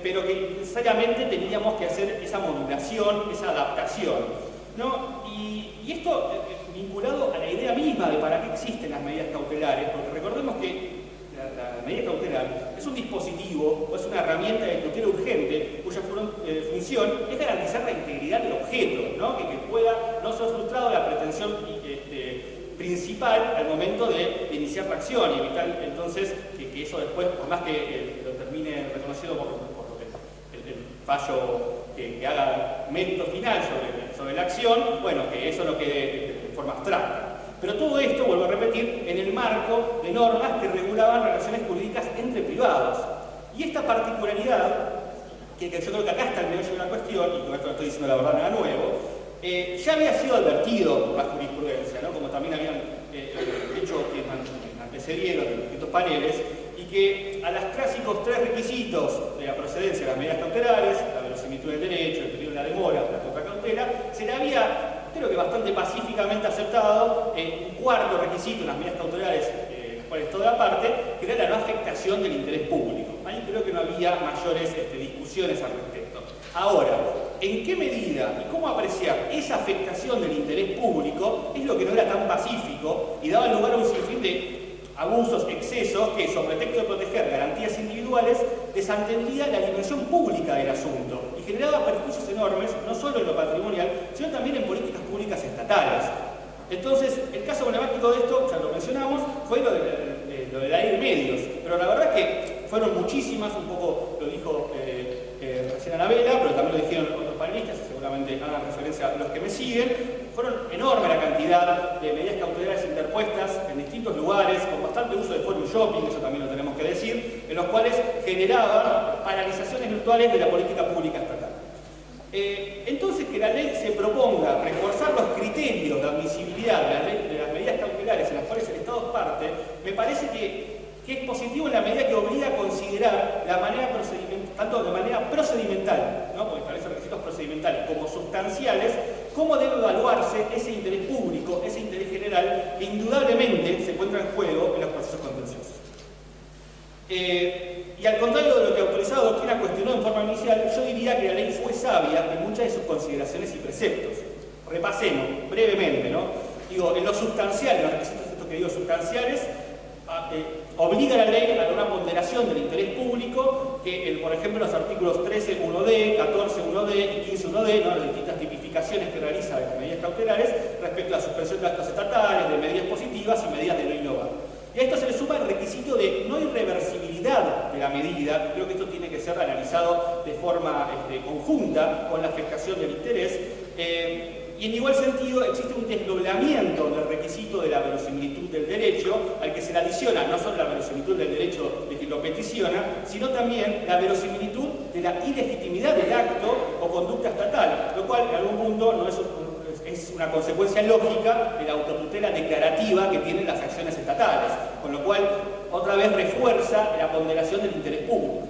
pero que necesariamente teníamos que hacer esa modulación, esa adaptación, ¿no? Y esto vinculado a la idea misma de para qué existen las medidas cautelares, porque recordemos que la medida cautelar es un dispositivo o es una herramienta de tutela urgente cuya función es garantizar la integridad del objeto, ¿no? que pueda no ser frustrado la pretensión principal al momento de iniciar la acción y evitar entonces que eso después, por más que lo termine reconocido por el fallo que haga mérito final sobre la acción, bueno, que eso no quede de forma abstracta. Pero todo esto, vuelvo a repetir, en el marco de normas que regulaban relaciones jurídicas entre privados. Y esta particularidad, que yo creo que acá está el meollo de la cuestión, y con esto no estoy diciendo la verdad nada nuevo, ya había sido advertido por la jurisprudencia, ¿no? Como también habían dicho quienes antecedieron en distintos paneles, y que a los clásicos tres requisitos de la procedencia de las medidas cautelares, la verosimilitud del derecho, el periodo de la demora, la contracautela, se le había, creo que bastante pacíficamente aceptado, un cuarto requisito en las medidas cautelares, cuales toda parte, que era la no afectación del interés público. Ahí creo que no había mayores discusiones al respecto. Ahora, ¿en qué medida y cómo apreciar esa afectación del interés público es lo que no era tan pacífico y daba lugar a un sinfín de abusos, excesos, que sobre texto de proteger garantías individuales desentendía la dimensión pública del asunto y generaba perjuicios enormes, no solo en lo patrimonial, sino también en políticas públicas estatales? Entonces, el caso emblemático de esto, ya lo mencionamos, fue lo de la ley de medios, pero la verdad que fueron muchísimas, un poco lo dijo recién Anabela, pero también lo dijeron otros panelistas, y seguramente hagan referencia a los que me siguen. Fueron enorme la cantidad de medidas cautelares interpuestas en distintos lugares, con bastante uso de forum shopping, eso también lo tenemos que decir, en los cuales generaban paralizaciones virtuales de la política pública estatal. Entonces, que la ley se proponga reforzar los criterios de admisibilidad de las medidas cautelares en las cuales el Estado es parte, me parece que es positivo en la medida que obliga a considerar la manera procedimental, tanto de manera procedimental, ¿no? Porque establece requisitos procedimentales, como sustanciales, cómo debe evaluarse ese interés público, ese interés general, que indudablemente se encuentra en juego en los procesos contenciosos. Y al contrario de lo que la autorizada doctrina cuestionó en forma inicial, yo diría que la ley fue sabia en muchas de sus consideraciones y preceptos. Repasemos brevemente, ¿no? Digo, en lo sustancial, los requisitos estos que digo sustanciales, obliga a la ley a una ponderación del interés público que, por ejemplo, los artículos 13.1d, 14.1d y 15.1d, ¿no? Las distintas tipificaciones que realiza de las medidas cautelares respecto a la suspensión de actos estatales, de medidas positivas y medidas de no innovar. Y a esto se le suma el requisito de no irreversibilidad de la medida. Creo que esto tiene que ser analizado de forma conjunta con la afectación del interés. Y en igual sentido existe un desdoblamiento del requisito de la verosimilitud del derecho, al que se le adiciona no solo la verosimilitud del derecho de quien lo peticiona, sino también la verosimilitud de la ilegitimidad del acto o conducta estatal, lo cual en algún punto no es una consecuencia lógica de la autotutela declarativa que tienen las acciones estatales, con lo cual otra vez refuerza la ponderación del interés público.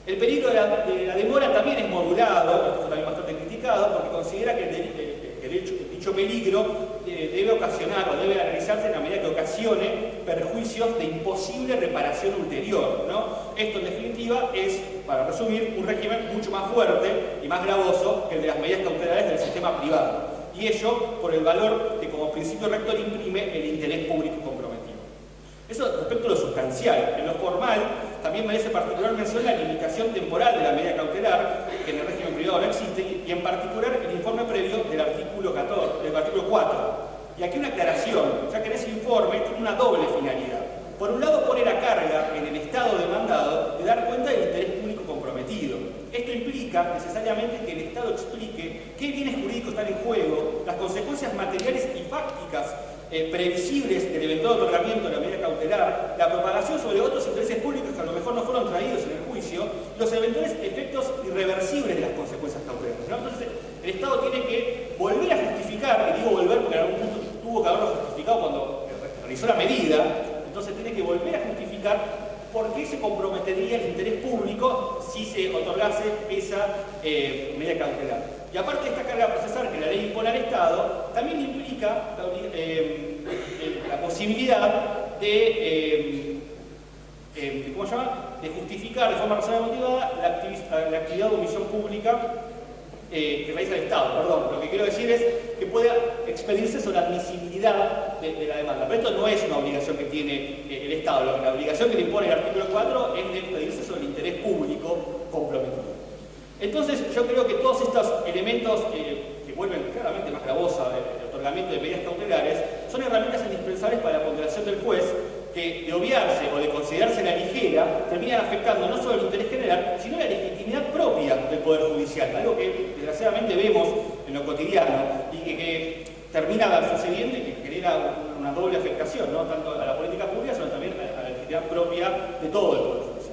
El peligro de la demora también es modulado, esto también bastante criticado, porque considera que dicho peligro debe ocasionar o debe analizarse en la medida que ocasione perjuicios de imposible reparación ulterior, ¿no? Esto en definitiva es, para resumir, un régimen mucho más fuerte y más gravoso que el de las medidas cautelares del sistema privado, y ello por el valor que como principio rector imprime el interés público comprometido. Eso respecto a lo sustancial. En lo formal, también merece particular mención la limitación temporal de la medida cautelar, que en el régimen privado no existe, y en particular el informe previo del artículo 4. Y aquí una aclaración, ya que en ese informe tiene una doble finalidad. Por un lado, pone la carga en el Estado demandado de dar cuenta del interés público comprometido. Esto implica necesariamente que el Estado explique qué bienes jurídicos están en juego, las consecuencias materiales y fácticas previsibles del eventual otorgamiento de la medida cautelar, la propagación sobre otros intereses públicos que a lo mejor no fueron traídos en el juicio, los eventuales efectos irreversibles de las consecuencias cautelares, ¿no? Entonces, el Estado tiene que volver a justificar, y digo volver porque en algún punto tuvo que haberlo justificado cuando realizó la medida, entonces tiene que volver a justificar por qué se comprometería el interés público si se otorgase esa medida cautelar. Y aparte de esta carga procesal que la ley impone al Estado, también implica la posibilidad de, ¿cómo se llama?, de justificar de forma razonable y motivada la actividad de omisión pública que realiza el Estado. Perdón, lo que quiero decir es que pueda expedirse sobre la admisibilidad de la demanda. Pero esto no es una obligación que tiene el Estado. La obligación que le impone el artículo 4 es de expedirse sobre el interés público comprometido. Entonces, yo creo que todos estos elementos que vuelven claramente más gravosa el otorgamiento de medidas cautelares son herramientas indispensables para la ponderación del juez que, de obviarse o de considerarse la ligera, terminan afectando no solo el interés general, sino la legitimidad propia del Poder Judicial, algo que desgraciadamente vemos en lo cotidiano y que termina sucediendo y que genera una doble afectación, ¿no?, tanto a la política pública, sino también a la legitimidad propia de todo el Poder Judicial.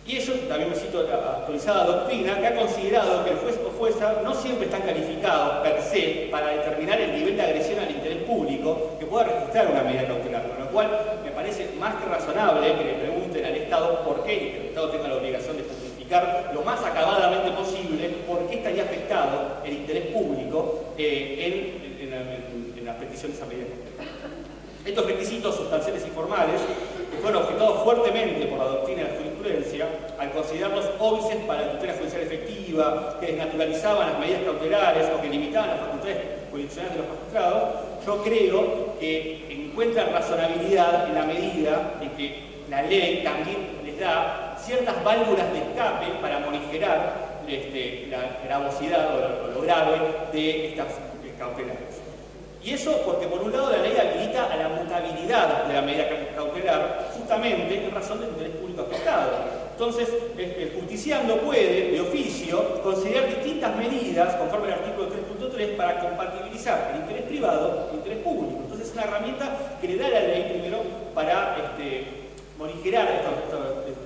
Y eso, también me cito la actualizada doctrina, que ha considerado que el juez o jueza no siempre están calificados per se para determinar el nivel de agresión al interés público que pueda registrar una medida cautelar, con lo cual me parece más que razonable que le pregunten al Estado por qué, y que el Estado tenga la obligación de justificar lo más acabadamente posible por qué estaría afectado el interés público en la petición de esa medida cautelar. Estos requisitos sustanciales y formales, que fueron objetados fuertemente por la doctrina de la jurisprudencia, al considerarlos óbices para la tutela judicial efectiva, que desnaturalizaban las medidas cautelares o que limitaban las facultades jurisdiccionales de los magistrados, yo creo que encuentran razonabilidad en la medida en que la ley también les da ciertas válvulas de escape para morigerar la gravosidad o lo grave de estas cautelares. Y eso porque, por un lado, la ley habilita a la mutabilidad de la medida cautelar justamente en razón del interés público afectado. Entonces, el justiciando puede, de oficio, considerar distintas medidas, conforme al artículo 3.3, para compatibilizar el interés privado y el interés público. Entonces, es una herramienta que le da a la ley primero para morigerar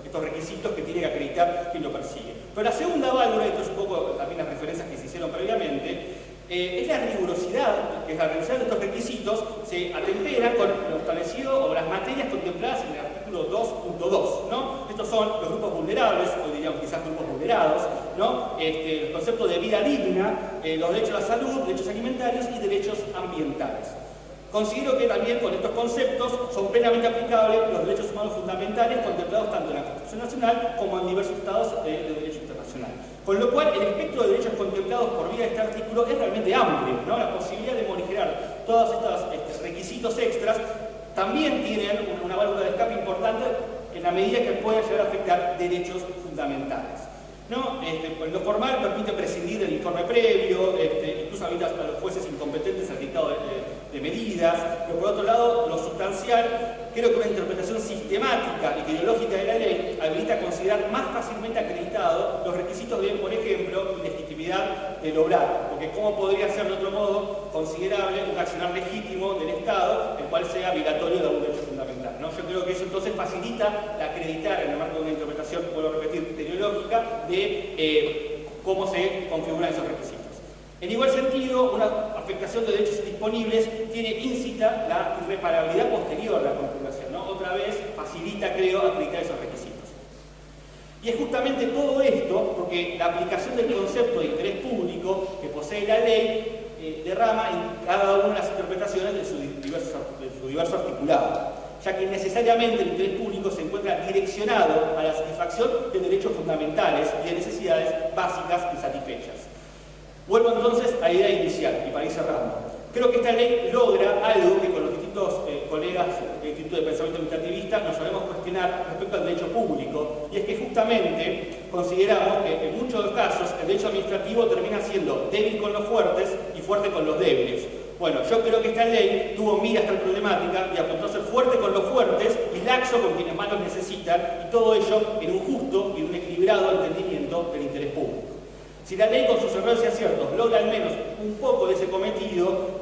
estos requisitos que tiene que acreditar quien lo persigue. Pero la segunda válvula, y esto es un poco también las referencias que se hicieron previamente, es la rigurosidad, que es la rigurosidad de estos requisitos, se atempera con lo establecido o las materias contempladas en el artículo 2.2, ¿no? Estos son los grupos vulnerables, o diríamos quizás grupos vulnerados, ¿no? Los conceptos de vida digna, los derechos a la salud, derechos alimentarios y derechos ambientales. Considero que también con estos conceptos son plenamente aplicables los derechos humanos fundamentales contemplados tanto en la Constitución Nacional como en diversos estados de derecho internacional. Con lo cual, el espectro de derechos contemplados por vía de este artículo es realmente amplio, ¿no? La posibilidad de morigerar todos estos requisitos extras también tienen una válvula de escape importante en la medida que pueden llegar a afectar derechos fundamentales, ¿no? Lo formal permite prescindir del informe previo, incluso habilita a los jueces incompetentes al dictado de medidas, pero por otro lado, lo sustancial, creo que una interpretación sistemática y ideológica de la ley habilita a considerar más fácilmente acreditados los requisitos de, por ejemplo, legitimidad del obrar, porque ¿cómo podría ser de otro modo considerable un accionar legítimo del Estado, el cual sea violatorio de un derecho fundamental, ¿no? Yo creo que eso entonces facilita acreditar en el marco de una interpretación, puedo repetir, teleológica, de cómo se configuran esos requisitos. En igual sentido, una afectación de derechos disponibles tiene íncita la irreparabilidad posterior a la configuración, ¿no? Otra vez facilita, creo, acreditar esos requisitos. Y es justamente todo esto porque la aplicación del concepto de interés público que posee la ley derrama en cada una de las interpretaciones de su diverso articulado, ya que necesariamente el interés público se encuentra direccionado a la satisfacción de derechos fundamentales y de necesidades básicas insatisfechas. Vuelvo entonces a la idea inicial, y para ir cerrando. Creo que esta ley logra algo que con los distintos colegas del Instituto de Pensamiento Administrativista nos solemos cuestionar respecto al derecho público, y es que justamente consideramos que en muchos de los casos el derecho administrativo termina siendo débil con los fuertes y fuerte con los débiles. Bueno, yo creo que esta ley tuvo miras tal problemática y apuntó a ser fuerte con los fuertes y laxo con quienes más los necesitan, y todo ello en un justo y un equilibrado entendimiento del interés público. Si la ley con sus errores y aciertos logra al menos un poco de ese cometido,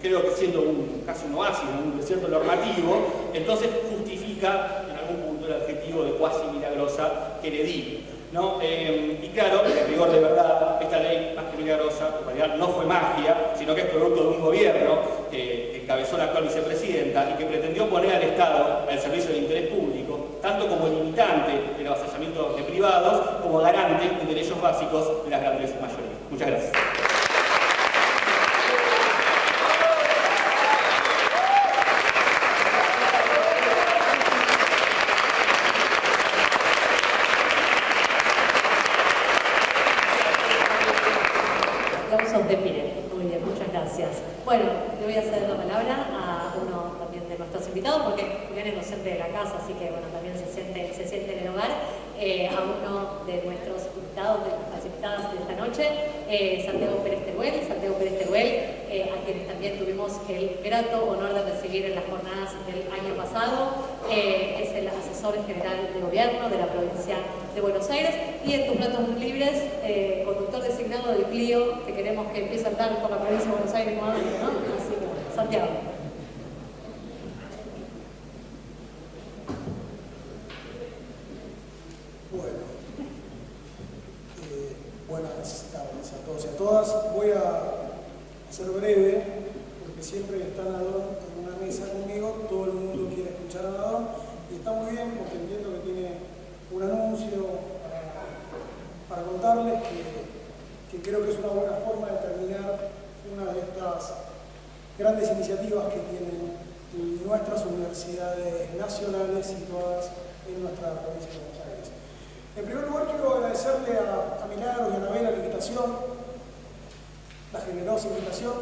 creo que siendo casi un oasis, un desierto normativo, entonces justifica en algún punto el adjetivo de cuasi milagrosa que le di, ¿no? Y claro, en rigor de verdad, esta ley más que milagrosa, en realidad no fue magia, sino que es producto de un gobierno que encabezó la actual vicepresidenta y que pretendió poner al Estado al servicio del interés público, tanto como limitante del avasallamiento de privados, como garante de derechos básicos de las grandes mayorías. Muchas gracias. Aplausos de pie. Muy bien, muchas gracias. Bueno, le voy a ceder la palabra a uno también de nuestros invitados, porque Julián es docente de la casa, así que bueno, también se siente en el hogar. A uno de nuestros invitados, de nuestras invitadas de esta noche, Santiago Pérez Teruel. Santiago Pérez Teruel, a quienes también tuvimos el grato honor de recibir en las jornadas del año pasado. Es el asesor general de gobierno de la provincia de Buenos Aires y en tus ratos libres, conductor designado del Clio, que queremos que empiece a andar por la provincia de Buenos Aires nuevamente, ¿no? Así que, Santiago. Bueno, buenas tardes a todos y a todas. Voy a ser breve, porque siempre que está Nadón en una mesa conmigo, todo el mundo quiere escuchar a Nadón, y está muy bien porque entiendo que tiene un anuncio para contarles que creo que es una buena forma de terminar una de estas grandes iniciativas que tienen nuestras universidades nacionales situadas en nuestra provincia de Buenos Aires. En primer lugar, quiero agradecerle a Milagros y a Anabela la invitación, la generosa invitación,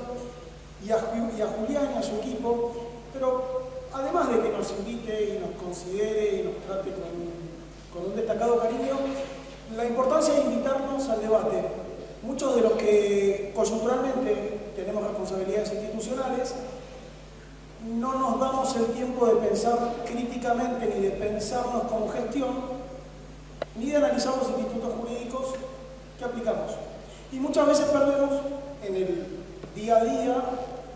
y a Julián y a su equipo, pero además de que nos invite y nos considere y nos trate con un destacado cariño, la importancia de invitarnos al debate. Muchos de los que coyunturalmente tenemos responsabilidades institucionales, no nos damos el tiempo de pensar críticamente ni de pensarnos como gestión, ni de analizar los institutos jurídicos que aplicamos. Y muchas veces perdemos en el día a día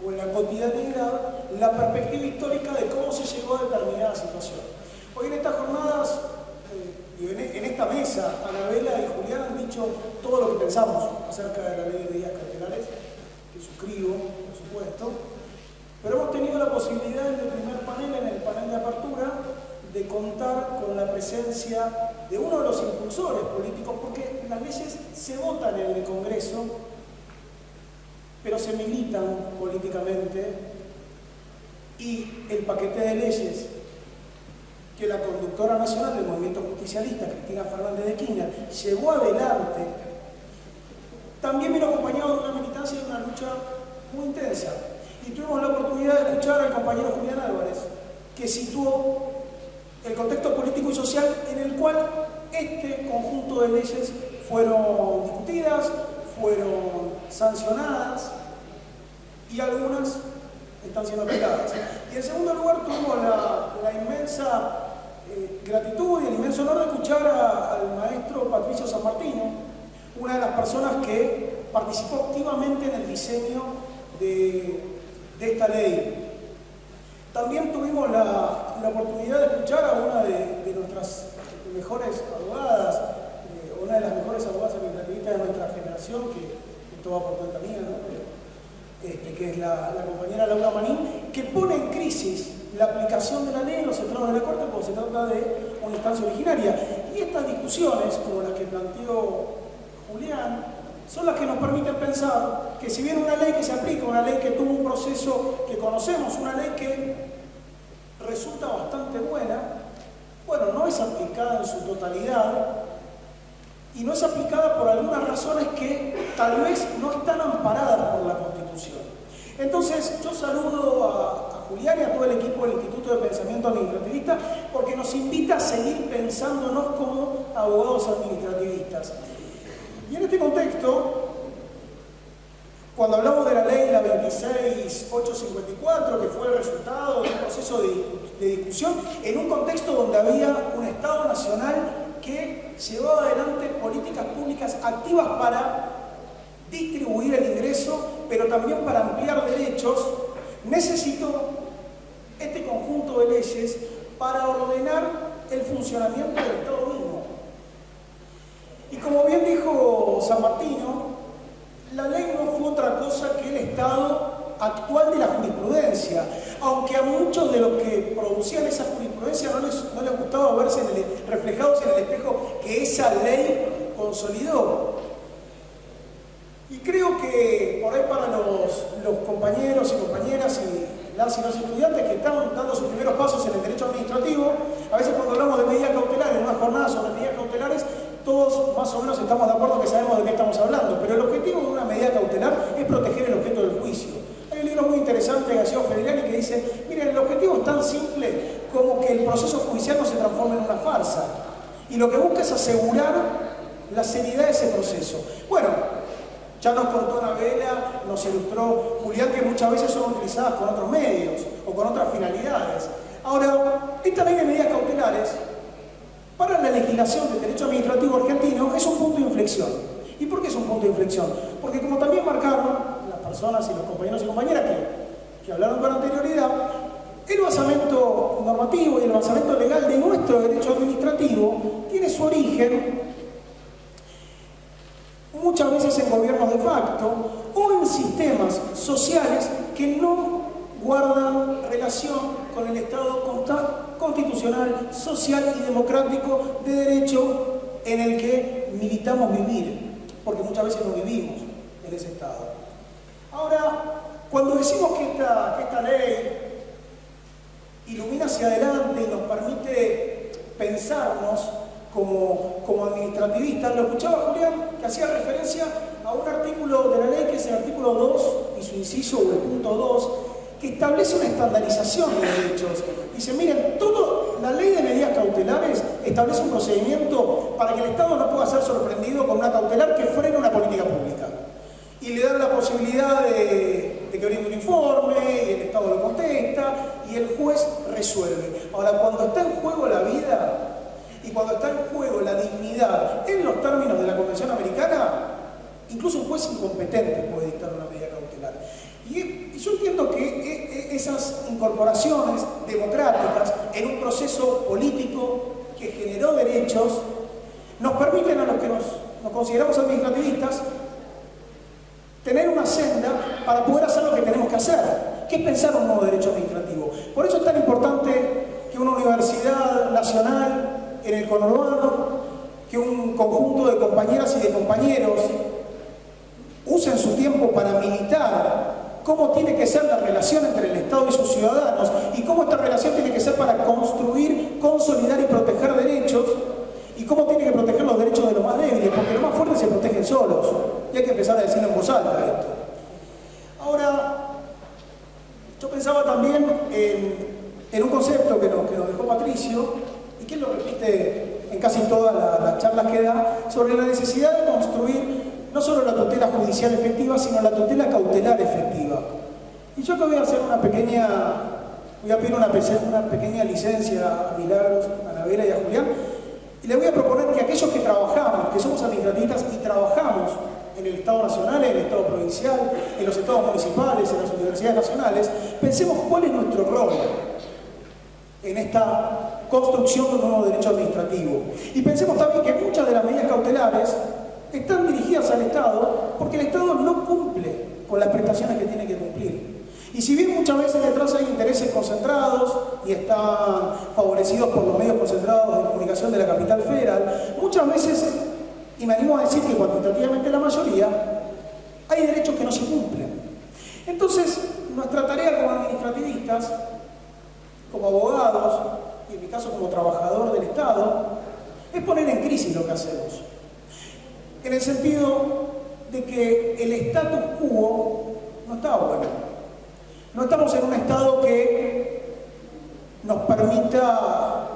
o en la cotidianidad la perspectiva histórica de cómo se llegó a determinada situación. Hoy en estas jornadas, en esta mesa, Anabela y Julián han dicho todo lo que pensamos acerca de la ley de medidas cautelares, que suscribo, por supuesto, pero hemos tenido la posibilidad en el primer panel, en el panel de apertura, de contar con la presencia de uno de los impulsores políticos, porque las leyes se votan en el Congreso, pero se militan políticamente, y el paquete de leyes que la conductora nacional del movimiento justicialista, Cristina Fernández de Kirchner, llevó adelante, también vino acompañado de una militancia y de una lucha muy intensa. Y tuvimos la oportunidad de escuchar al compañero Julián Álvarez, que situó el contexto político y social en el cual este conjunto de leyes fueron discutidas, fueron sancionadas y algunas están siendo aplicadas. Y en segundo lugar tuvimos la inmensa gratitud y el inmenso honor de escuchar al maestro Patricio San Martino, una de las personas que participó activamente en el diseño de esta ley. También tuvimos la oportunidad de escuchar a una de nuestras mejores abogadas, una de las mejores abogadas administrativas de nuestra generación, que esto va por cuenta mía, ¿no? Que es la compañera Laura Manín, que pone en crisis la aplicación de la ley en los estrados de la Corte cuando se trata de una instancia originaria. Y estas discusiones, como las que planteó Julián, son las que nos permiten pensar que si bien una ley que se aplica, una ley que tuvo un proceso que conocemos, una ley que resulta bastante buena, bueno, no es aplicada en su totalidad y no es aplicada por algunas razones que tal vez no están amparadas por la Constitución. Entonces, yo saludo a Julián y a todo el equipo del Instituto de Pensamiento Administrativista porque nos invita a seguir pensándonos como abogados administrativistas. Y en este contexto, cuando hablamos de la ley, la 26854, que fue el resultado de un proceso de discusión, en un contexto donde había un Estado nacional que llevaba adelante políticas públicas activas para distribuir el ingreso, pero también para ampliar derechos, necesito este conjunto de leyes para ordenar el funcionamiento del Estado mismo. Y como bien dijo San Martino, la ley no fue otra cosa que el estado actual de la jurisprudencia, aunque a muchos de los que producían esa jurisprudencia no les gustaba verse reflejados en el espejo que esa ley consolidó. Y creo que por ahí para los compañeros y compañeras y los estudiantes que están dando sus primeros pasos en el derecho administrativo, a veces cuando hablamos de medidas cautelares, en una jornada sobre medidas cautelares, todos más o menos estamos de acuerdo que sabemos de qué estamos hablando, pero el objetivo de una medida cautelar es proteger el objeto del juicio. Hay un libro muy interesante de García Federani que dice, miren, el objetivo es tan simple como que el proceso judicial no se transforme en una farsa. Y lo que busca es asegurar la seriedad de ese proceso. Bueno, ya nos contó Anabela, nos ilustró Julián, que muchas veces son utilizadas con otros medios o con otras finalidades. Ahora, esta ley de medidas cautelares, para la legislación del derecho administrativo argentino, es un punto de inflexión. ¿Y por qué es un punto de inflexión? Porque como también marcaron las personas y los compañeros y compañeras que hablaron con anterioridad, el basamento normativo y el basamento legal de nuestro derecho administrativo tiene su origen muchas veces en gobiernos de facto o en sistemas sociales que no guardan relación con el Estado constitucional, social y democrático de derecho en el que militamos vivir, porque muchas veces no vivimos en ese Estado. Ahora, cuando decimos que esta ley ilumina hacia adelante y nos permite pensarnos como administrativistas, lo escuchaba Julián, que hacía referencia a un artículo de la ley, que es el artículo 2 y su inciso o el punto 2, que establece una estandarización de derechos. Dice, miren, la ley de medidas cautelares establece un procedimiento para que el Estado no pueda ser sorprendido con una cautelar que frene una política pública. Y le dan la posibilidad de que brinde un informe, y el Estado lo contesta, y el juez resuelve. Ahora, cuando está en juego la vida y cuando está en juego la dignidad en los términos de la Convención Americana, incluso un juez incompetente puede dictar una medida cautelar. Y yo entiendo que esas incorporaciones democráticas en un proceso político que generó derechos nos permiten a los que nos consideramos administrativistas tener una senda para poder hacer lo que tenemos que hacer, que es pensar un nuevo derecho administrativo. Por eso es tan importante que una universidad nacional en el conurbano, que un conjunto de compañeras y de compañeros usen su tiempo para militar cómo tiene que ser la relación entre el Estado y sus ciudadanos y cómo esta relación tiene que ser para construir, consolidar y proteger derechos y cómo tiene que proteger los derechos de los más débiles, porque los más fuertes se protegen solos y hay que empezar a decirlo en voz alta esto. Ahora, yo pensaba también en un concepto que nos dejó Patricio y que él lo repite en casi todas las charlas que da, sobre la necesidad de construir no solo la tutela judicial efectiva, sino la tutela cautelar efectiva. Y yo que voy a hacer voy a pedir una pequeña licencia a Milagros, a Anabela y a Julián, y les voy a proponer que aquellos que trabajamos, que somos administrativistas y trabajamos en el Estado nacional, en el Estado provincial, en los estados municipales, en las universidades nacionales, pensemos cuál es nuestro rol en esta construcción de un nuevo derecho administrativo. Y pensemos también que muchas de las medidas cautelares están dirigidas al Estado porque el Estado no cumple con las prestaciones que tiene que cumplir. Y si bien muchas veces detrás hay intereses concentrados y están favorecidos por los medios concentrados de comunicación de la capital federal, muchas veces, y me animo a decir que cuantitativamente la mayoría, hay derechos que no se cumplen. Entonces, nuestra tarea como administrativistas, como abogados, y en mi caso como trabajador del Estado, es poner en crisis lo que hacemos. En el sentido de que el status quo no está bueno. No estamos en un estado que nos permita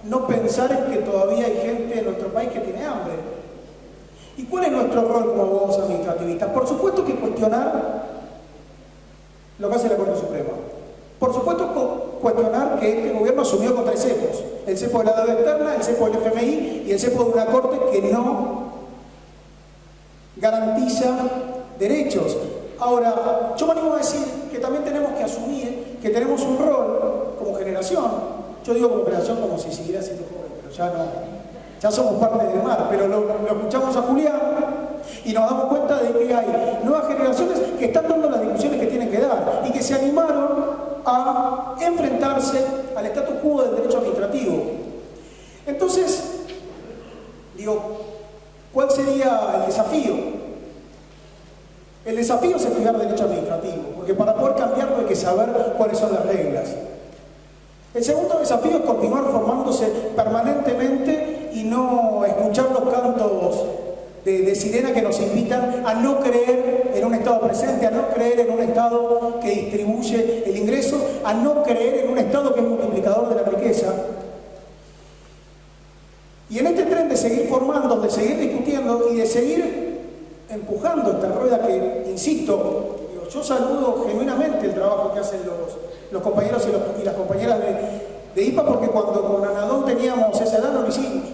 no pensar en que todavía hay gente en nuestro país que tiene hambre. ¿Y cuál es nuestro rol como abogados administrativistas? Por supuesto que cuestionar lo que hace la Corte Suprema. Por supuesto cuestionar que este gobierno asumió con 3 cepos. El cepo de la deuda externa, el cepo del FMI y el cepo de una Corte que no garantiza derechos. Ahora, yo me animo a decir que también tenemos que asumir que tenemos un rol como generación. Yo digo como generación como si siguiera siendo joven, pero ya no. Ya somos parte del mar, pero lo escuchamos a Julián y nos damos cuenta de que hay nuevas generaciones que están dando las discusiones que tienen que dar y que se animaron a enfrentarse al status quo del derecho administrativo. Entonces, digo, ¿cuál sería el desafío? El desafío es estudiar derecho administrativo, porque para poder cambiarlo hay que saber cuáles son las reglas. El segundo desafío es continuar formándose permanentemente y no escuchar los cantos de sirena que nos invitan a no creer en un Estado presente, a no creer en un Estado que distribuye el ingreso, a no creer en un Estado que es multiplicador de la riqueza. Y en este tren de seguir formando, de seguir discutiendo y de seguir empujando esta rueda que, insisto, yo saludo genuinamente el trabajo que hacen los compañeros y las compañeras de IPA, porque cuando con Anadón teníamos esa edad no lo hicimos.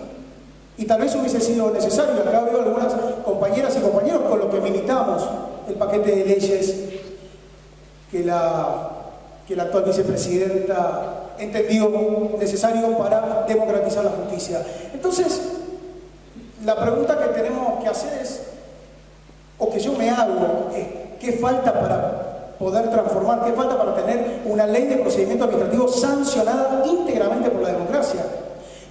Y tal vez hubiese sido necesario. Acá veo algunas compañeras y compañeros con los que militamos el paquete de leyes que la actual vicepresidenta entendió necesario para democratizar la justicia. Entonces, la pregunta que tenemos que hacer es, o que yo me hago, es ¿qué falta para poder transformar? ¿Qué falta para tener una ley de procedimiento administrativo sancionada íntegramente por la democracia?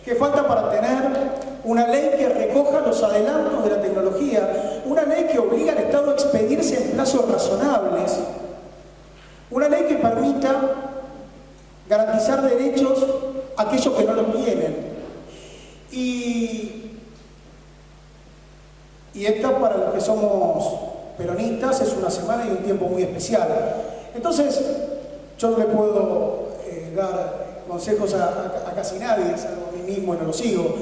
¿Qué falta para tener una ley que recoja los adelantos de la tecnología? Una ley que obliga al Estado a expedirse en plazos razonables. Una ley que permita garantizar derechos a aquellos que no los tienen. Y esta, para los que somos peronistas, es una semana y un tiempo muy especial. Entonces, yo no le puedo dar consejos a casi nadie, salvo a mí mismo y no lo sigo.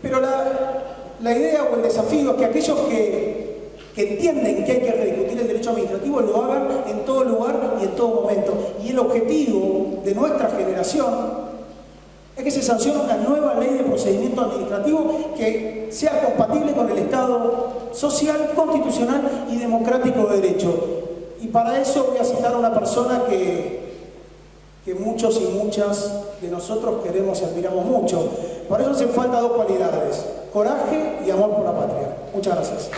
Pero la idea o el desafío es que aquellos que entienden que hay que rediscutir el derecho administrativo lo hagan en todo lugar y en todo momento. Y el objetivo de nuestra generación es que se sancione una nueva ley de procedimiento administrativo que sea compatible con el Estado social, constitucional y democrático de derecho. Y para eso voy a citar a una persona que muchos y muchas de nosotros queremos y admiramos mucho. Por eso hacen falta dos cualidades: coraje y amor por la patria. Muchas gracias.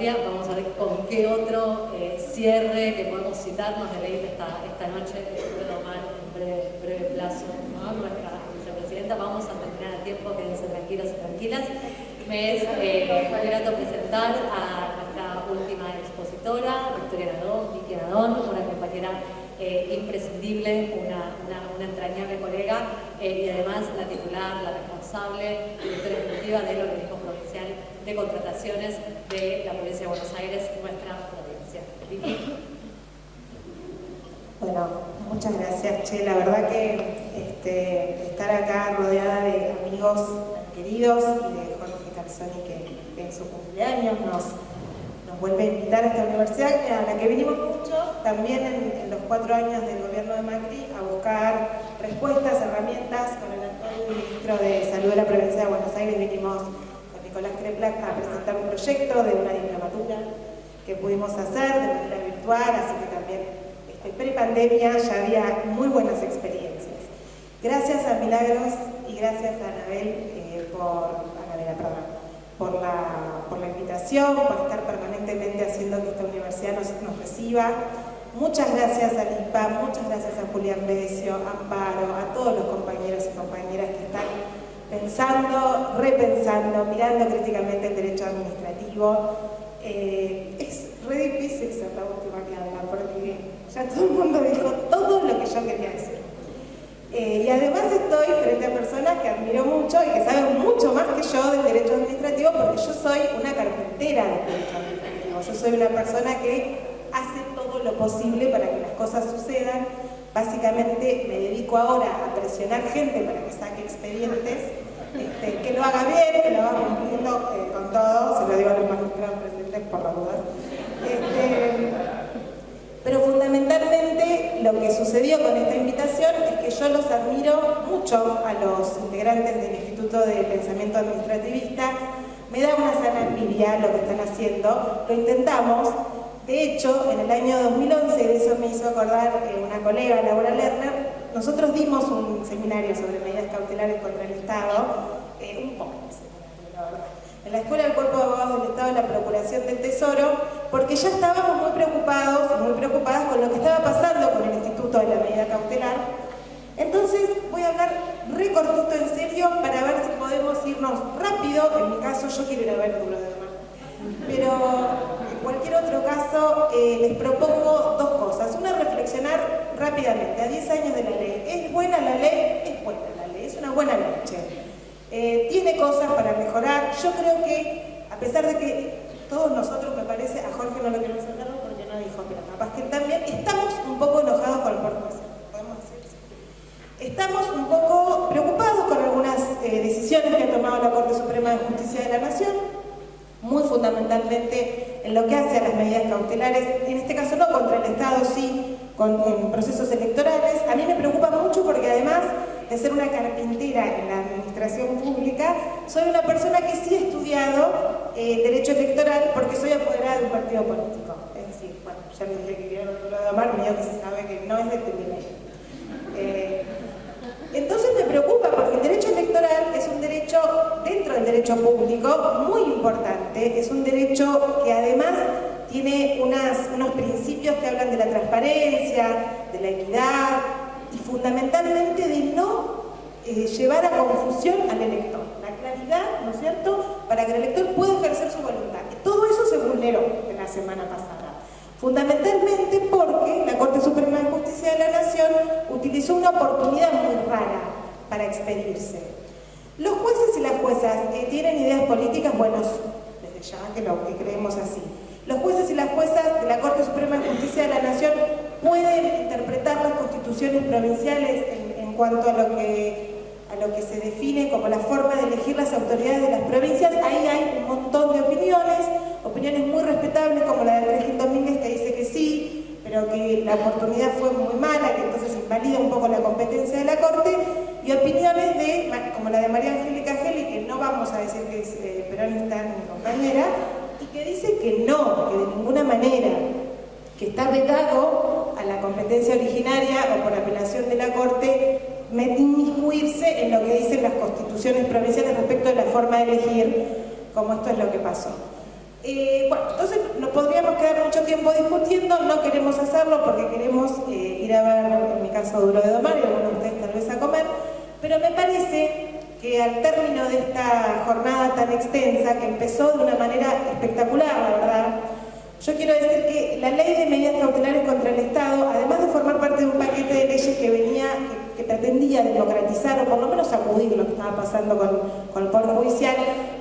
Vamos a ver con qué otro cierre que podemos citarnos de ley esta noche, puedo tomar un breve plazo, ¿no? Nuestra vicepresidenta. Vamos a terminar a tiempo, quédense tranquilos y tranquilas. Me es muy grato presentar a nuestra última expositora, Victoria Anadón, Vicky Anadón, una compañera imprescindible, una entrañable colega y además la titular, la responsable, directora ejecutiva del Organismo Provincial de Contrataciones de la Provincia de Buenos Aires, nuestra provincia. Vicky. Bueno, muchas gracias, Che. La verdad que estar acá rodeada de amigos queridos y de Jorge Calzoni, que en su cumpleaños nos vuelve a invitar a esta universidad, a la que vinimos mucho, también en los 4 años del gobierno de Macri, a buscar respuestas, herramientas. Con el actual ministro de Salud de la Provincia de Buenos Aires vinimos con Nicolás Kreplak a presentar un proyecto de una diplomatura que pudimos hacer de manera virtual, así que también pre-pandemia ya había muy buenas experiencias. Gracias a Milagros y gracias a Anabel por la invitación, por estar permanentemente haciendo que esta universidad nos reciba. Muchas gracias a IPA, muchas gracias a Julián Becio, a Amparo, a todos los compañeros y compañeras que están pensando, repensando, mirando críticamente el derecho administrativo. Es re difícil ser la última que habla, porque ya todo el mundo dijo todo lo que yo quería decir. Y además estoy frente a personas que admiro mucho y que saben mucho más que yo del derecho administrativo, porque yo soy una carpintera del derecho administrativo. Yo soy una persona que hace todo lo posible para que las cosas sucedan. Básicamente me dedico ahora a presionar gente para que saque expedientes, que lo haga bien, que lo haga cumpliendo con todo. Se lo digo a los magistrados presentes por las dudas. Pero fundamentalmente lo que sucedió con esta invitación es que yo los admiro mucho a los integrantes del Instituto de Pensamiento Administrativista. Me da una sana envidia lo que están haciendo, lo intentamos. De hecho, en el año 2011, y de eso me hizo acordar una colega, Laura Lerner, nosotros dimos un seminario sobre medidas cautelares contra el Estado, un poco de seminario, la verdad, en la Escuela del Cuerpo de Abogados del Estado de la Procuración del Tesoro, porque ya estábamos muy preocupados y muy preocupadas con lo que estaba pasando con el Instituto de la Medida Cautelar. Entonces voy a hablar re cortito en serio para ver si podemos irnos rápido. En mi caso yo quiero ir a ver Duro de Domar, pero en cualquier otro caso les propongo dos cosas. Una, reflexionar rápidamente a 10 años de la ley. ¿Es buena la ley? Es buena la ley, es una buena ley. Tiene cosas para mejorar. Yo creo que, a pesar de que todos nosotros, me parece, a Jorge no lo quiero sacar porque no dijo, pero capaz que también, estamos un poco enojados con el Poder Judicial, podemos decir eso. Estamos un poco preocupados con algunas decisiones que ha tomado la Corte Suprema de Justicia de la Nación, muy fundamentalmente en lo que hace a las medidas cautelares, en este caso no contra el Estado, sí en procesos electorales. A mí me preocupa mucho porque además de ser una carpintera en la administración pública, soy una persona que sí he estudiado derecho electoral porque soy apoderada de un partido político. Es decir, bueno, ya les dije que quería Duro de Domar, medio que se sabe que no es de privilegio. Entonces me preocupa porque el derecho electoral es un derecho, dentro del derecho público, muy importante. Es un derecho que además tiene unos principios que hablan de la transparencia, de la equidad y fundamentalmente de no llevar a confusión al elector. La claridad, ¿no es cierto?, para que el elector pueda ejercer su voluntad. Y todo eso se vulneró en la semana pasada. Fundamentalmente porque la Corte Suprema de Justicia de la Nación utilizó una oportunidad muy rara para expedirse. Los jueces y las juezas tienen ideas políticas, bueno, desde ya que creemos así. Los jueces y las juezas de la Corte Suprema de Justicia de la Nación pueden interpretar las constituciones provinciales en cuanto a lo que se define como la forma de elegir las autoridades de las provincias. Ahí hay un montón de opiniones muy respetables, como la de Andrés Gil Domínguez, que dice que sí, pero que la oportunidad fue muy mala, que entonces invalida un poco la competencia de la Corte, y opiniones como la de María Angélica Geli, que no vamos a decir que es peronista ni compañera, y que dice que no, que de ninguna manera, que está vedado a la competencia originaria o por apelación de la Corte inmiscuirse en lo que dicen las constituciones provinciales respecto de la forma de elegir, como esto es lo que pasó. Bueno, entonces nos podríamos quedar mucho tiempo discutiendo, no queremos hacerlo porque queremos ir a ver, en mi caso, Duro de Domar, y algunos de ustedes tal vez a comer, pero me parece que al término de esta jornada tan extensa, que empezó de una manera espectacular, la verdad, yo quiero decir que la ley de medidas cautelares contra el Estado, además de formar parte de un paquete de leyes que pretendía democratizar o por lo menos sacudir lo que estaba pasando con el Poder Judicial,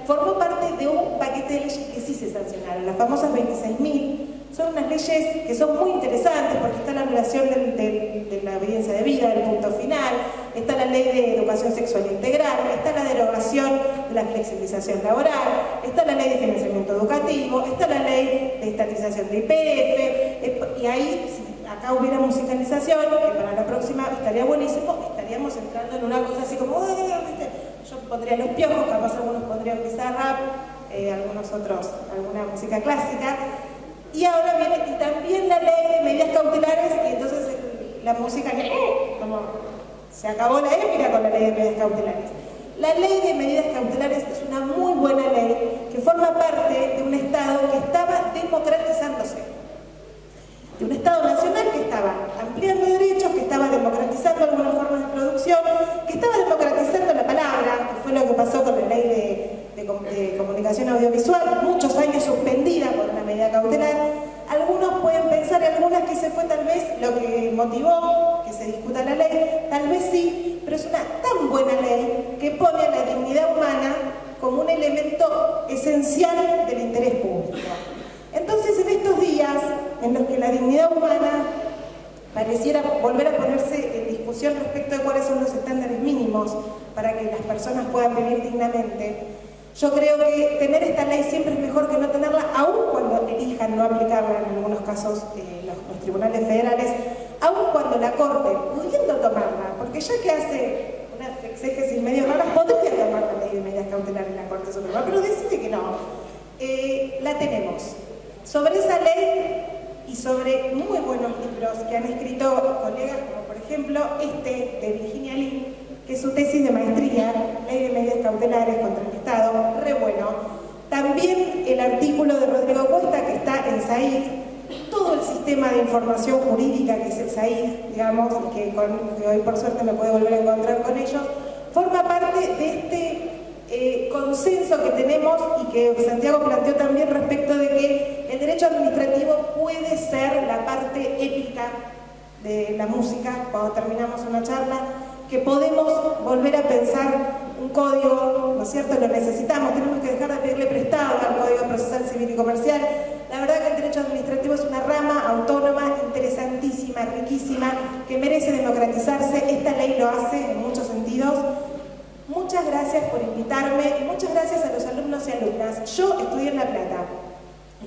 formó parte de un paquete de leyes que sí se sancionaron, las famosas 26.000. Son unas leyes que son muy interesantes porque está la anulación de la evidencia de vida, del punto final, está la ley de educación sexual integral, está la derogación de la flexibilización laboral, está la ley de financiamiento educativo, está la ley de estatización de IPF, y ahí, si acá hubiera musicalización, que para la próxima estaría buenísimo, estaríamos entrando en una cosa así como, ¿viste? Yo pondría Los Piojos, capaz algunos pondrían Bizarrap, algunos otros, alguna música clásica. Y ahora viene y también la ley de medidas cautelares, y entonces la música, como se acabó la épica con la ley de medidas cautelares. La ley de medidas cautelares es una muy buena ley que forma parte de un Estado que estaba democratizándose. De un Estado nacional que estaba ampliando derechos, que estaba democratizando algunas formas de producción, que estaba democratizando la palabra, que fue lo que pasó con la ley de comunicación audiovisual, muchos años suspendida por una medida cautelar. Algunos pueden pensar, y algunas que se fue tal vez lo que motivó que se discuta la ley, tal vez sí, pero es una tan buena ley que pone a la dignidad humana como un elemento esencial del interés público. Entonces, en estos días en los que la dignidad humana pareciera volver a ponerse en discusión respecto de cuáles son los estándares mínimos para que las personas puedan vivir dignamente, yo creo que tener esta ley siempre es mejor que no tenerla, aun cuando elijan no aplicarla en algunos casos los tribunales federales, aun cuando la Corte, pudiendo tomarla, porque ya que hace unas exégesis medio raras, podría tomar la ley de medidas cautelares en la Corte Suprema, pero decide que no. La tenemos. Sobre esa ley y sobre muy buenos libros que han escrito colegas, como por ejemplo este de Virginia Lin, que es su tesis de maestría, Ley de Medidas Cautelares contra el Estado, re bueno. También el artículo de Rodrigo Cuesta, que está en SAIC, todo el sistema de información jurídica que es el SAIC, digamos, y que hoy por suerte me puedo volver a encontrar con ellos, forma parte de este consenso que tenemos y que Santiago planteó también respecto de que el derecho administrativo puede ser la parte épica de la música cuando terminamos una charla, que podemos volver a pensar un código, ¿no es cierto? Lo necesitamos, tenemos que dejar de pedirle prestado al Código Procesal Civil y Comercial. La verdad que el derecho administrativo es una rama autónoma, interesantísima, riquísima, que merece democratizarse. Esta ley lo hace en muchos sentidos. Muchas gracias por invitarme y muchas gracias a los alumnos y alumnas. Yo estudié en La Plata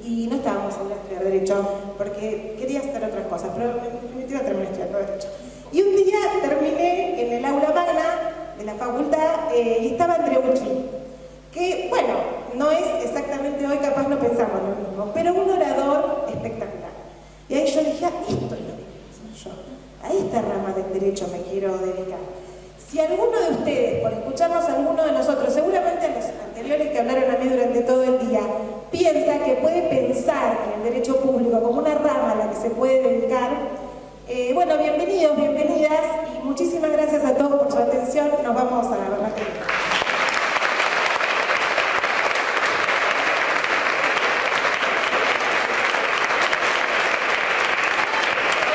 y no estábamos en estudiar Derecho porque quería hacer otras cosas, pero en definitiva terminé estudiando Derecho. Y un día terminé en el aula magna de la facultad y estaba Andreucci, que bueno, no es exactamente hoy, capaz no pensamos lo mismo, pero un orador espectacular. Y ahí yo dije, esto es lo que quiero hacer yo, a esta rama del derecho me quiero dedicar. Si alguno de ustedes, por escucharnos a alguno de nosotros, seguramente a los anteriores que hablaron a mí durante todo el día, piensa que puede pensar en el derecho público como una rama a la que se puede dedicar, bueno, bienvenidos, bienvenidas,